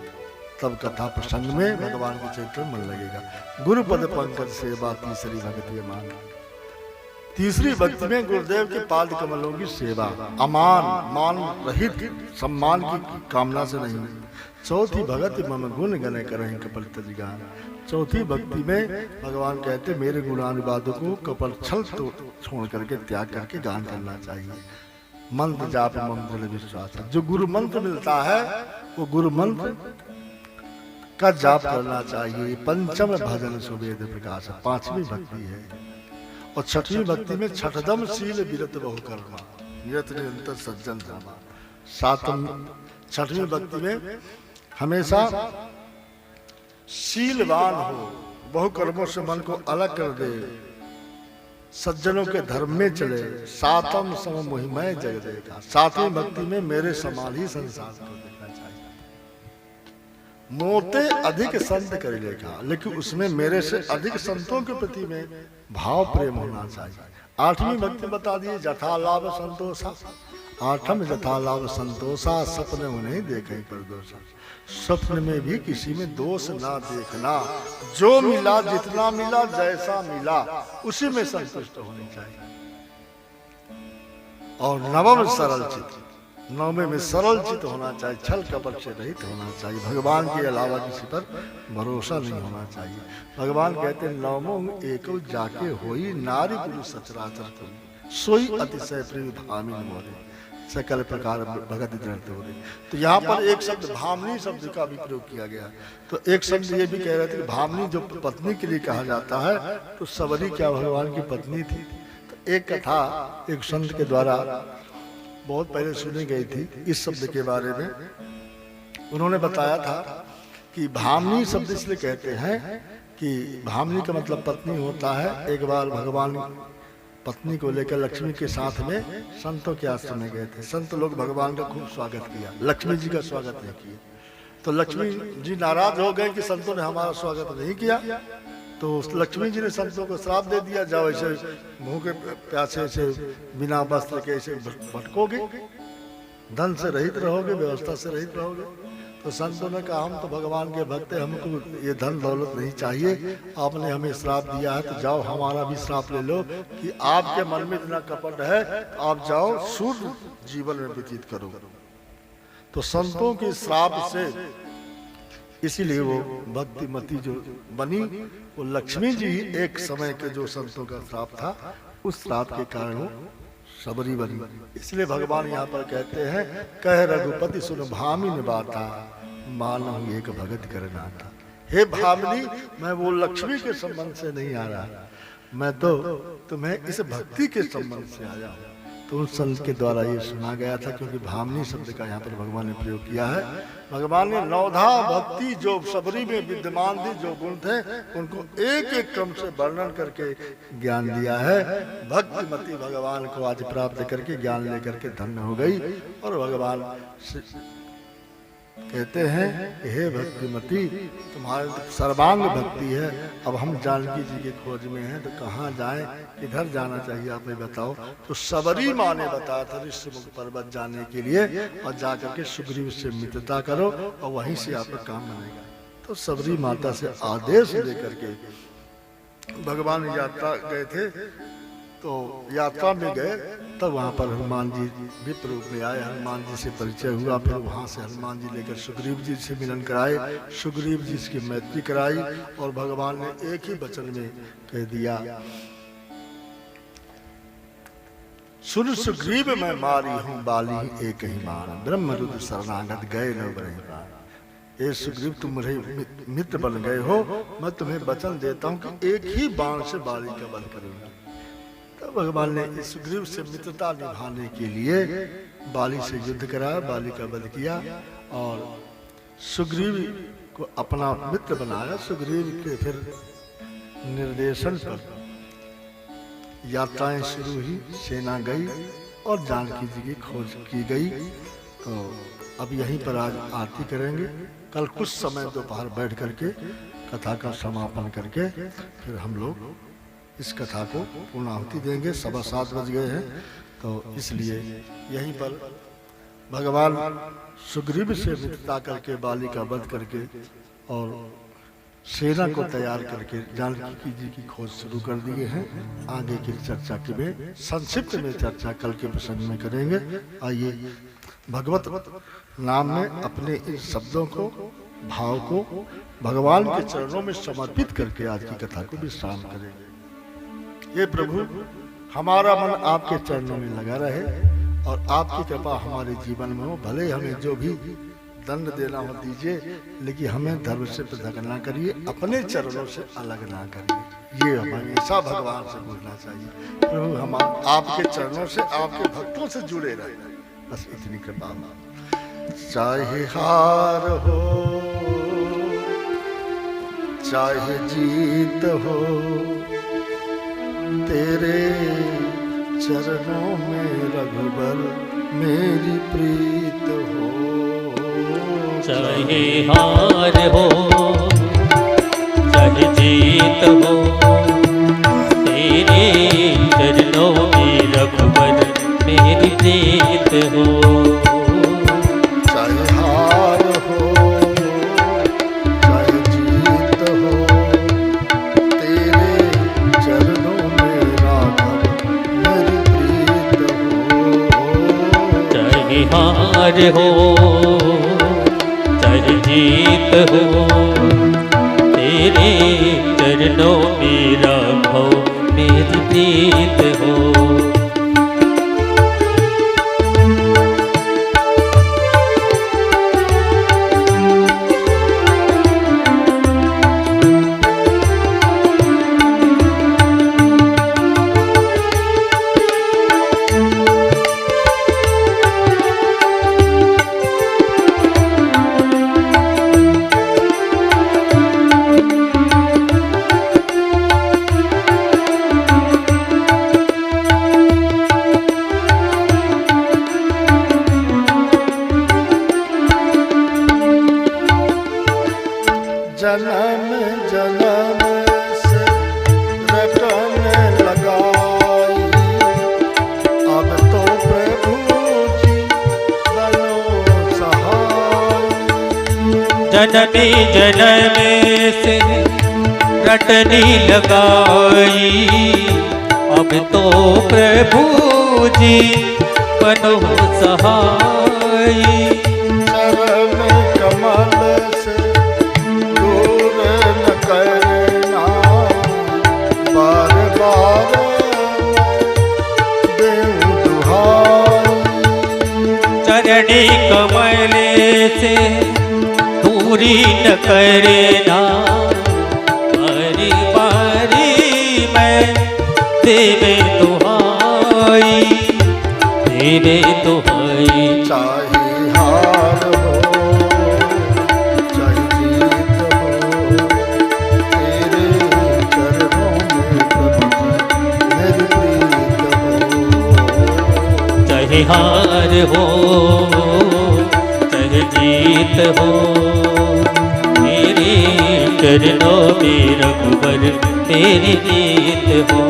तब कथा प्रसंग में भगवान के चरित्र में मन लगेगा। गुरुपद पंकज सेवा। तीसरी भक्ति अमान। तीसरी भक्ति में गुरुदेव के पाद कमलों की सेवा। अमान, मान रहित, सम्मान की कामना से नहीं। चौथी भगति मम गुण गने करहीं कपल तजिगा। चौथी भक्ति में भगवान कहते मेरे गुणानुवादों को कपल छल तो छोड़ करके, त्याग करके गान करना चाहिए। मंत्र जाप मम दृढ़ विश्वास। जो गुरु मंत्र मिलता है वो गुरु मंत्र का जाप करना चाहिए। पंचम भजन सुवेद प्रकाश। पांचवी भक्ति है। और छठवीं भक्ति में छठदम शील विरत बहु कर्मा। निरत निरंतर सज्जन धर्मा। सातम छठवीं भक्ति में हमेशा शीलवान हो, बहु कर्मों से मन को अलग कर दे, सज्जनों के धर्म में चले। सातम सम मोहिमय जग देखा। सातवीं भक्ति में मेरे समान ही संसार को देखना चाहिए। मोते अधिक संत कर लेखा, लेकिन उसमें मेरे से अधिक संतों के प्रति में भाव प्रेम होना चाहिए। आठवीं भक्ति बता दिए जथा लाभ संतोषा। आठम जथा लाभ संतोषा। सपने उन्हें देखे परदोषा। स्वप्न में भी किसी में दोष ना देखना। जो मिला, जितना मिला, जैसा मिला, उसी में संतुष्ट होनी चाहिए। और नवम सरल चित्त। नौमे में सरल चित होना चाहिए, छल कपट से रहित होना चाहिए, भगवान के अलावा किसी पर भरोसा नहीं होना चाहिए। भगवान कहते हैं नौमो एको जाके होई नारी पुरुष सचराचर कोई सोई अतिशय प्रिय भामिन मोरे सकल प्रकार भगत दृढ़ हो रही। तो यहाँ पर एक शब्द भामनी शब्द का भी प्रयोग किया गया। तो एक शब्द ये भी कह रहे थे कि भामनी जो पत्नी के लिए कहा जाता है, तो सबरी क्या भगवान की पत्नी थी। तो एक कथा एक संत के द्वारा बहुत पहले सुनी गई थी इस शब्द के बारे में। उन्होंने बताया था कि भामनी शब्द इसलिए कहते हैं कि भामनी का मतलब पत्नी होता है। एक बार भगवान पत्नी को लेकर लक्ष्मी के साथ में संतों के आश्रम में गए थे। संत लोग भगवान का खूब स्वागत किया, लक्ष्मी जी का स्वागत नहीं किया। तो लक्ष्मी जी नाराज हो गए कि संतों ने हमारा स्वागत नहीं किया। तो लक्ष्मी जी ने संतों को श्राप दे दिया, जाओ ऐसे मुंह के प्यासे से बिना वस्त्र के ऐसे भटकोगे, धन से रहित रहोगे, व्यवस्था से रहित रहोगे। तो संतों ने कहा हम तो भगवान के भक्त हैं, हमको ये धन दौलत नहीं चाहिए, आपने हमें श्राप दिया है तो जाओ हमारा भी श्राप ले लो कि आपके मन में इतना कपट है, आप जाओ शुद्ध जीवन में व्यतीत करो। तो संतों के श्राप से इसीलिए वो भक्तिमती जो बनी, वो लक्ष्मी जी एक समय के जो संतों का श्राप था, उस श्राप के कारण वो सबरी बनी। इसलिए भगवान यहाँ पर कहते हैं कह रघुपति सुन भामिन बाता मानव एक भगत करना था। हे भामिनी, मैं वो लक्ष्मी के संबंध से नहीं आ रहा, मैं तो तुम्हें इस भक्ति के संबंध से आया हूँ। तो उस संत के द्वारा ये सुना गया था, क्योंकि भामिनी शब्द का यहाँ पर भगवान ने प्रयोग किया है। भगवान ने नौधा भक्ति जो सबरी में विद्यमान थी, जो गुण थे, उनको एक एक क्रम से वर्णन करके ज्ञान दिया है। भक्तिमती भगवान को आज प्राप्त करके ज्ञान लेकर के धन्य हो गई। और भगवान कहते हैं हे भक्तिमती, तुम्हारे सर्वांग भक्ति है। अब हम जानकी जी के खोज में हैं, तो कहाँ जाएं, किधर जाना चाहिए आप ये बताओ। तो सबरी माँ ने बताया था ऋषिमुख पर्वत जाने के लिए, और जाकर के सुग्रीव से मित्रता करो और वहीं से आपका काम बनेगा। तो सबरी माता से आदेश लेकर के भगवान यात्रा गए थे। तो यात्रा में गए, तब वहाँ पर हनुमान जी विप्र रूप में आए, हनुमान जी से परिचय हुआ। फिर वहाँ से हनुमान जी लेकर सुग्रीव जी से मिलन कराए, सुग्रीव जी की मैत्री कराई। और भगवान ने एक ही वचन में कह दिया, सुन सुग्रीव मैं मारी हूँ बाली एक ही मान, ब्रह्म रुद्र शरणागत गए न बरहि प्राण। ए सुग्रीव, तुम मेरे मित्र बन गए हो, मैं तुम्हें वचन देता हूँ कि एक ही बाण से बाली का वध करूंगा। भगवान ने सुग्रीव से मित्रता निभाने के लिए बाली से युद्ध कराया, बाली का वध किया और सुग्रीव को अपना मित्र बनाया। सुग्रीव के फिर निर्देशन पर यात्राएं शुरू हुई, सेना गई और जानकी जी की खोज की गई। तो अब यहीं पर आज आरती करेंगे। कल कुछ समय दोपहर बैठ करके कथा का समापन करके फिर हम लोग इस कथा को पूर्णाहुति देंगे। 7:15 बज गए हैं, तो इसलिए यहीं पर भगवान सुग्रीव से मित्रता करके बाली का वध करके और सेना को तैयार करके जानकी जी की खोज शुरू कर दिए हैं। आगे की चर्चा के में संक्षिप्त में चर्चा कल के प्रसंग में करेंगे। आइए भगवत नाम में अपने इन शब्दों को, भाव को भगवान के चरणों में समर्पित करके आज की कथा को विश्राम करेंगे। ये प्रभु, हमारा मन आपके चरणों में लगा रहे और आपकी कृपा हमारे जीवन में हो। भले हमें जो भी दंड देना हो दीजिए, लेकिन हमें धर्म से पृथक ना करिए, अपने चरणों से अलग ना करिए। ये हमेशा भगवान से बोलना चाहिए। प्रभु, हम आपके चरणों से, आपके भक्तों से जुड़े रहे, बस इतनी कृपा। चाहे हार हो चाहे जीत हो, तेरे चरणों में रघुबर मेरी प्रीत हो। चाहे हार हो चाहे जीत हो, तेरे चरणों में रघुबर मेरी प्रीत हो। चाहे हार हो चाहे जीत हो, तेरे चरणों में राघव मेरी प्रीत हो। चाहे हार हो चाहे जीत हो, तेरे चरणों में राखो मेरी प्रीत हो। जन्म जन्म से रटने लगाई, अब तो प्रभु जी बनो सहाय। जन्मे जन्म से रटने लगाई, अब तो प्रभु जी बनो सहाय। चरण कमल से दूर न करना, बार बार देऊं दुहाई। चरणी कमल से दूरी न करना, बारी बारी मैं देवे दुहाई, देवे दुहाई। चाहे हार हो चाहे जीत हो, तेरे चरणों में प्रभु जी मेरी प्रीत हो। चाहे हार हो चाहे जीत हो, मेरे चरणों में रघुवर तेरी प्रीत हो।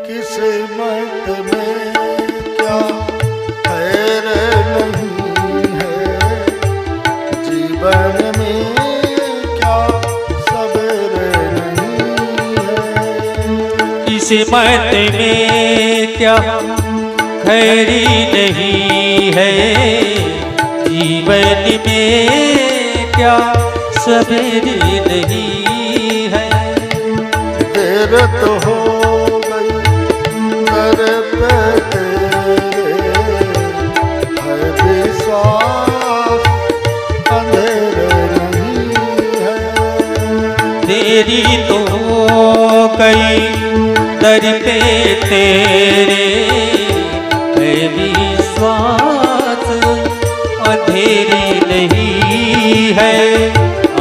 किस्मत में क्या खैर नहीं है, जीवन में क्या सब्र नहीं है। किस्मत में क्या खैरी नहीं है, जीवन में क्या सब्र नहीं है। देर तो हो गई दर पे तेरे, है विश्वास अंधेरे नहीं है। तेरी तो कई दर पे तेरे, है विश्वास अंधेरे नहीं है,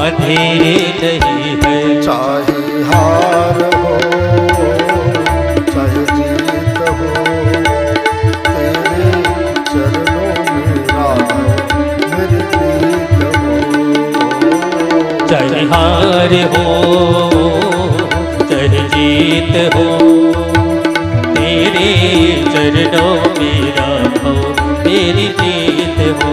अंधेरे नहीं है। चाहे हार हो चाहे जीत हो, तेरे चरणों में राधा मेरी प्रीत हो। चाहे हार हो चाहे जीत हो, तेरे चरणों में राखो मेरी जीत हो।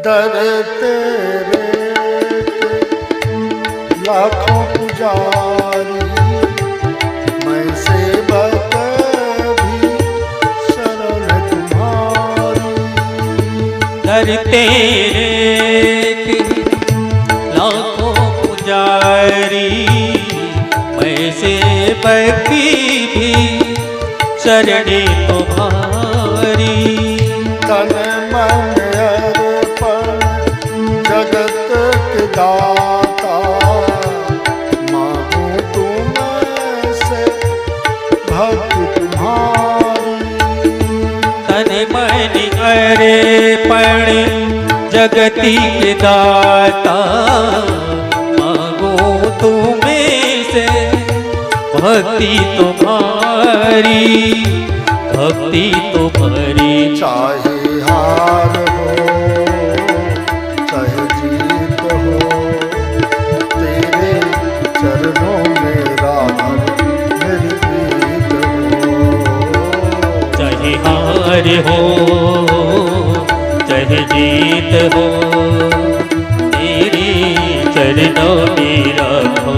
दर तेरे लाखों पुजारी, मैं सेवक भी करते लाखों पुजारी, वैसे भक्ति भी शरणे तुम्हारी। तन मन अर्पण जगत के दाता, मांगू तुमसे भक्ति तुम्हारी। तन मन अर्पण जगति के दाता, मांगो तुम्हें से भक्ति तुम्हारी, भक्ति तुम्हारी। चाहे हार हो चाहे जीत हो, तेरे चरणों में राधर मेरी प्रीत हो। चाहे हार हो चाहे जीत हो, तेरे चरणों में राधो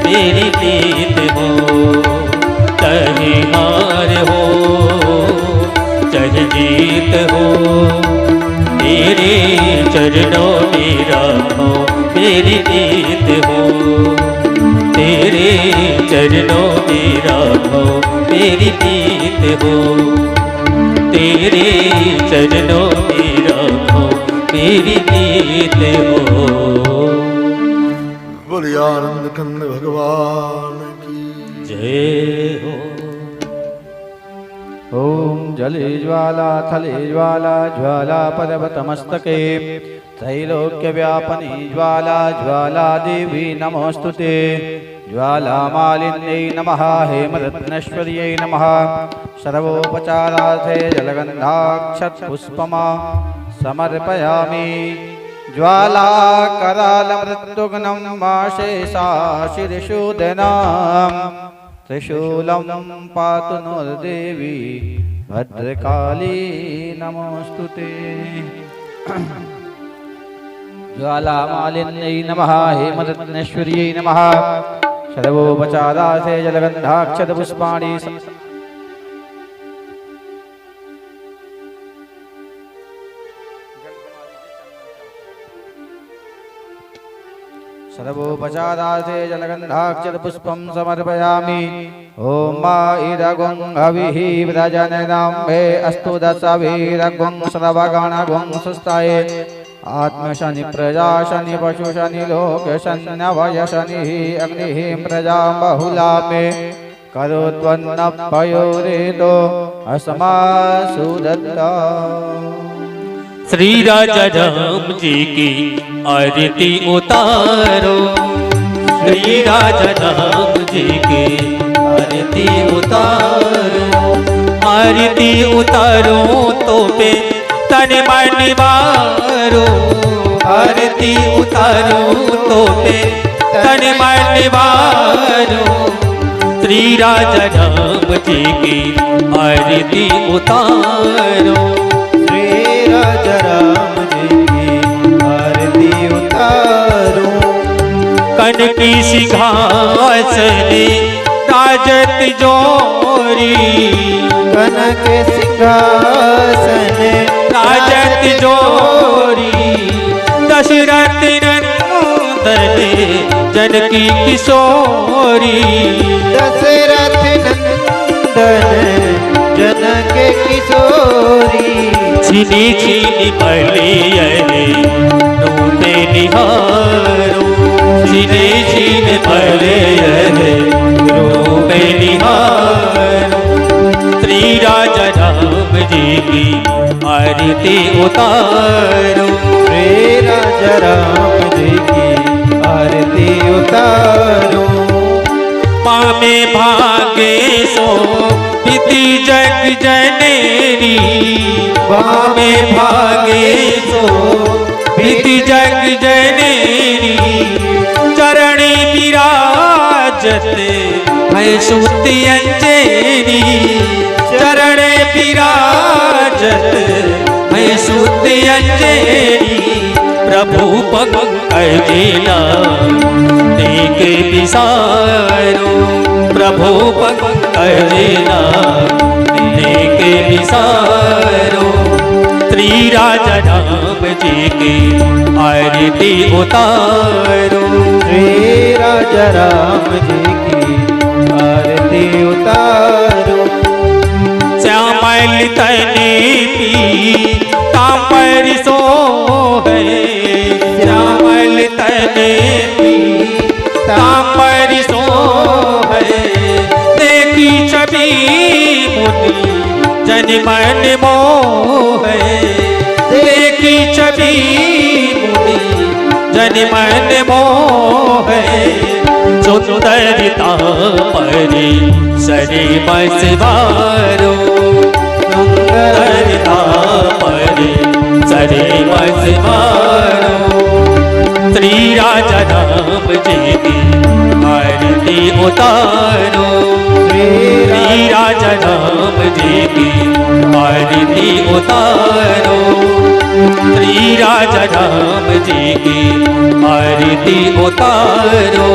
मेरी प्रीत हो। चाहे हार हो चाहे जीत हो, तेरे चरणों में राधो मेरी प्रीत हो। तेरे चरणों में राधो मेरी प्रीत हो। तेरे चरणों में राधो मेरी प्रीत हो। बोलिए आनंद कंद भगवान की जय हो। ओम जले ज्वाला थले ज्वाला ज्वाला पर्वतमस्तके, त्रैलोक्यव्यापिनी ज्वाला ज्वाला देवी नमोस्तुते। ज्वालामालिन्यै नमः, हेमरत्नेश्वर्यै नमः। सर्वोपचारार्थे जलगन्धाक्षतपुष्पमा समर्पयामि। ज्वालाकरालमृत्युग्नं माशेषाशिरिषूदनाम्, त्रिशूलं पातु नोर्देवी भद्रकाली नमोस्तुते। ज्वालामालिन्यै नमः, हेमरत्नेश्वर्यै नमः। सर्वोपचारार्थे जलगन्धाक्षतपुष्पाणि सर्वोपचारार्थे जलगन्धाक्षतपुष्पं समर्पयामि। ॐ मा इदगुं हविः व्रजननाम्भे अस्तु दशभिरगुं सर्वगणगुं सुस्ताये। आत्मशनि प्रजाशनि पशुशनि लोकशन्यभयशनिः अग्निः प्रजा बहुला मे करोत्वन्नपयोरेतो अस्मासु दत्ता। श्री राजा राम जी की आरती उतारो, श्री राजा राम जी की आरती उतारो। आरती उतारो तो पे तन मन मारो, आरती उतारो तो पे तन मन मारो। श्री राजा राम जी की आरती उतारो, श्री राजा राम जी की आरती उतारो। कनकी सिंहासने राजत जोरी, कनक सिंहासन राजत जोरी। दशरथ नंदन जनकी किशोरी, दशरथ नंदन जनक किशोरी। छिनी छिनी पलियने रूपे निहारो, छिनी छिनी पलियने रूपे निहारो। श्री राजा राम जी की आरती उतारो, श्री राजा राम जी की आरती उतारो। पामे भागे सो इति जग जननी, पामे भागे सो इति जग जननी। चरणे विराजत है सुति अंजनी, चरणे विराजत है सुति अंजनी। प्रभु पंकज देख विसारो, प्रभु पंकज देख विसारो। श्री राजा राम जी की आरती उतारो। श्री राजा राम जी की आरती उतारो। श्यामल तने पीताम्बर सोहे, श्यामल तने पीताम्बर सोहे, देखी छवि मुनि जन मन मोहे, देखी छवि मुनि जन मन मोहे, सुंदरता परी सरे बसवारो, सुंदरता परी सरे बसवारो। श्री राजा राम जी की आरती उतारो। श्री राजा राम जी की आरती उतारो। श्री राजा राम जी की आरती उतारो।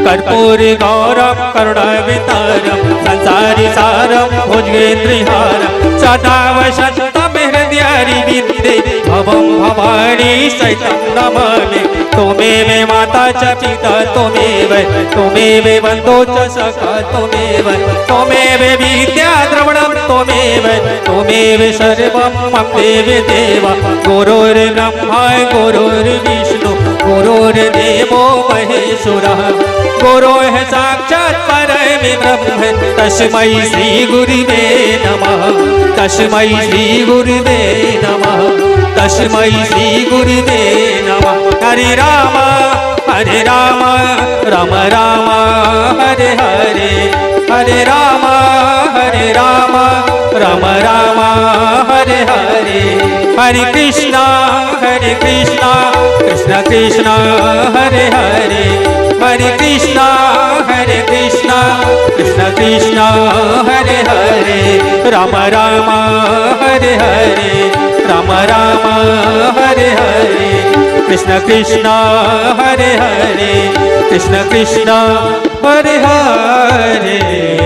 कर्पूर गौरम करुणावतारम संसारी सारम भुजगेन्द्रहारम सदा वसंतम हृदय विद्ये भवम भवानी सहितं नमामि। त्वमेव माता च पिता त्वमेव, त्वमेव बन्धो च सखा त्वमेव, त्वमेव विद्या द्रविणं त्वमेव, त्वमेव सर्वं मम देव देव। गुरुर्ब्रह्मा गुरुर्विष्णु गुरुर्देवो महेश्वरः, गुरोः साक्षात् परब्रह्म तस्मै श्री गुरुवे नमः, तस्मै श्री गुरुवे नमः, तस्मै श्री गुरुवे नमः। हरे राम राम राम हरे हरे, हरे राम राम राम हरे हरे। हरे कृष्णा कृष्ण कृष्ण हरे हरे, हरे कृष्णा कृष्ण कृष्ण हरे हरे। राम राम हरे हरे, राम राम हरे हरे, कृष्ण कृष्ण हरे हरे, कृष्ण कृष्ण हरे हरे।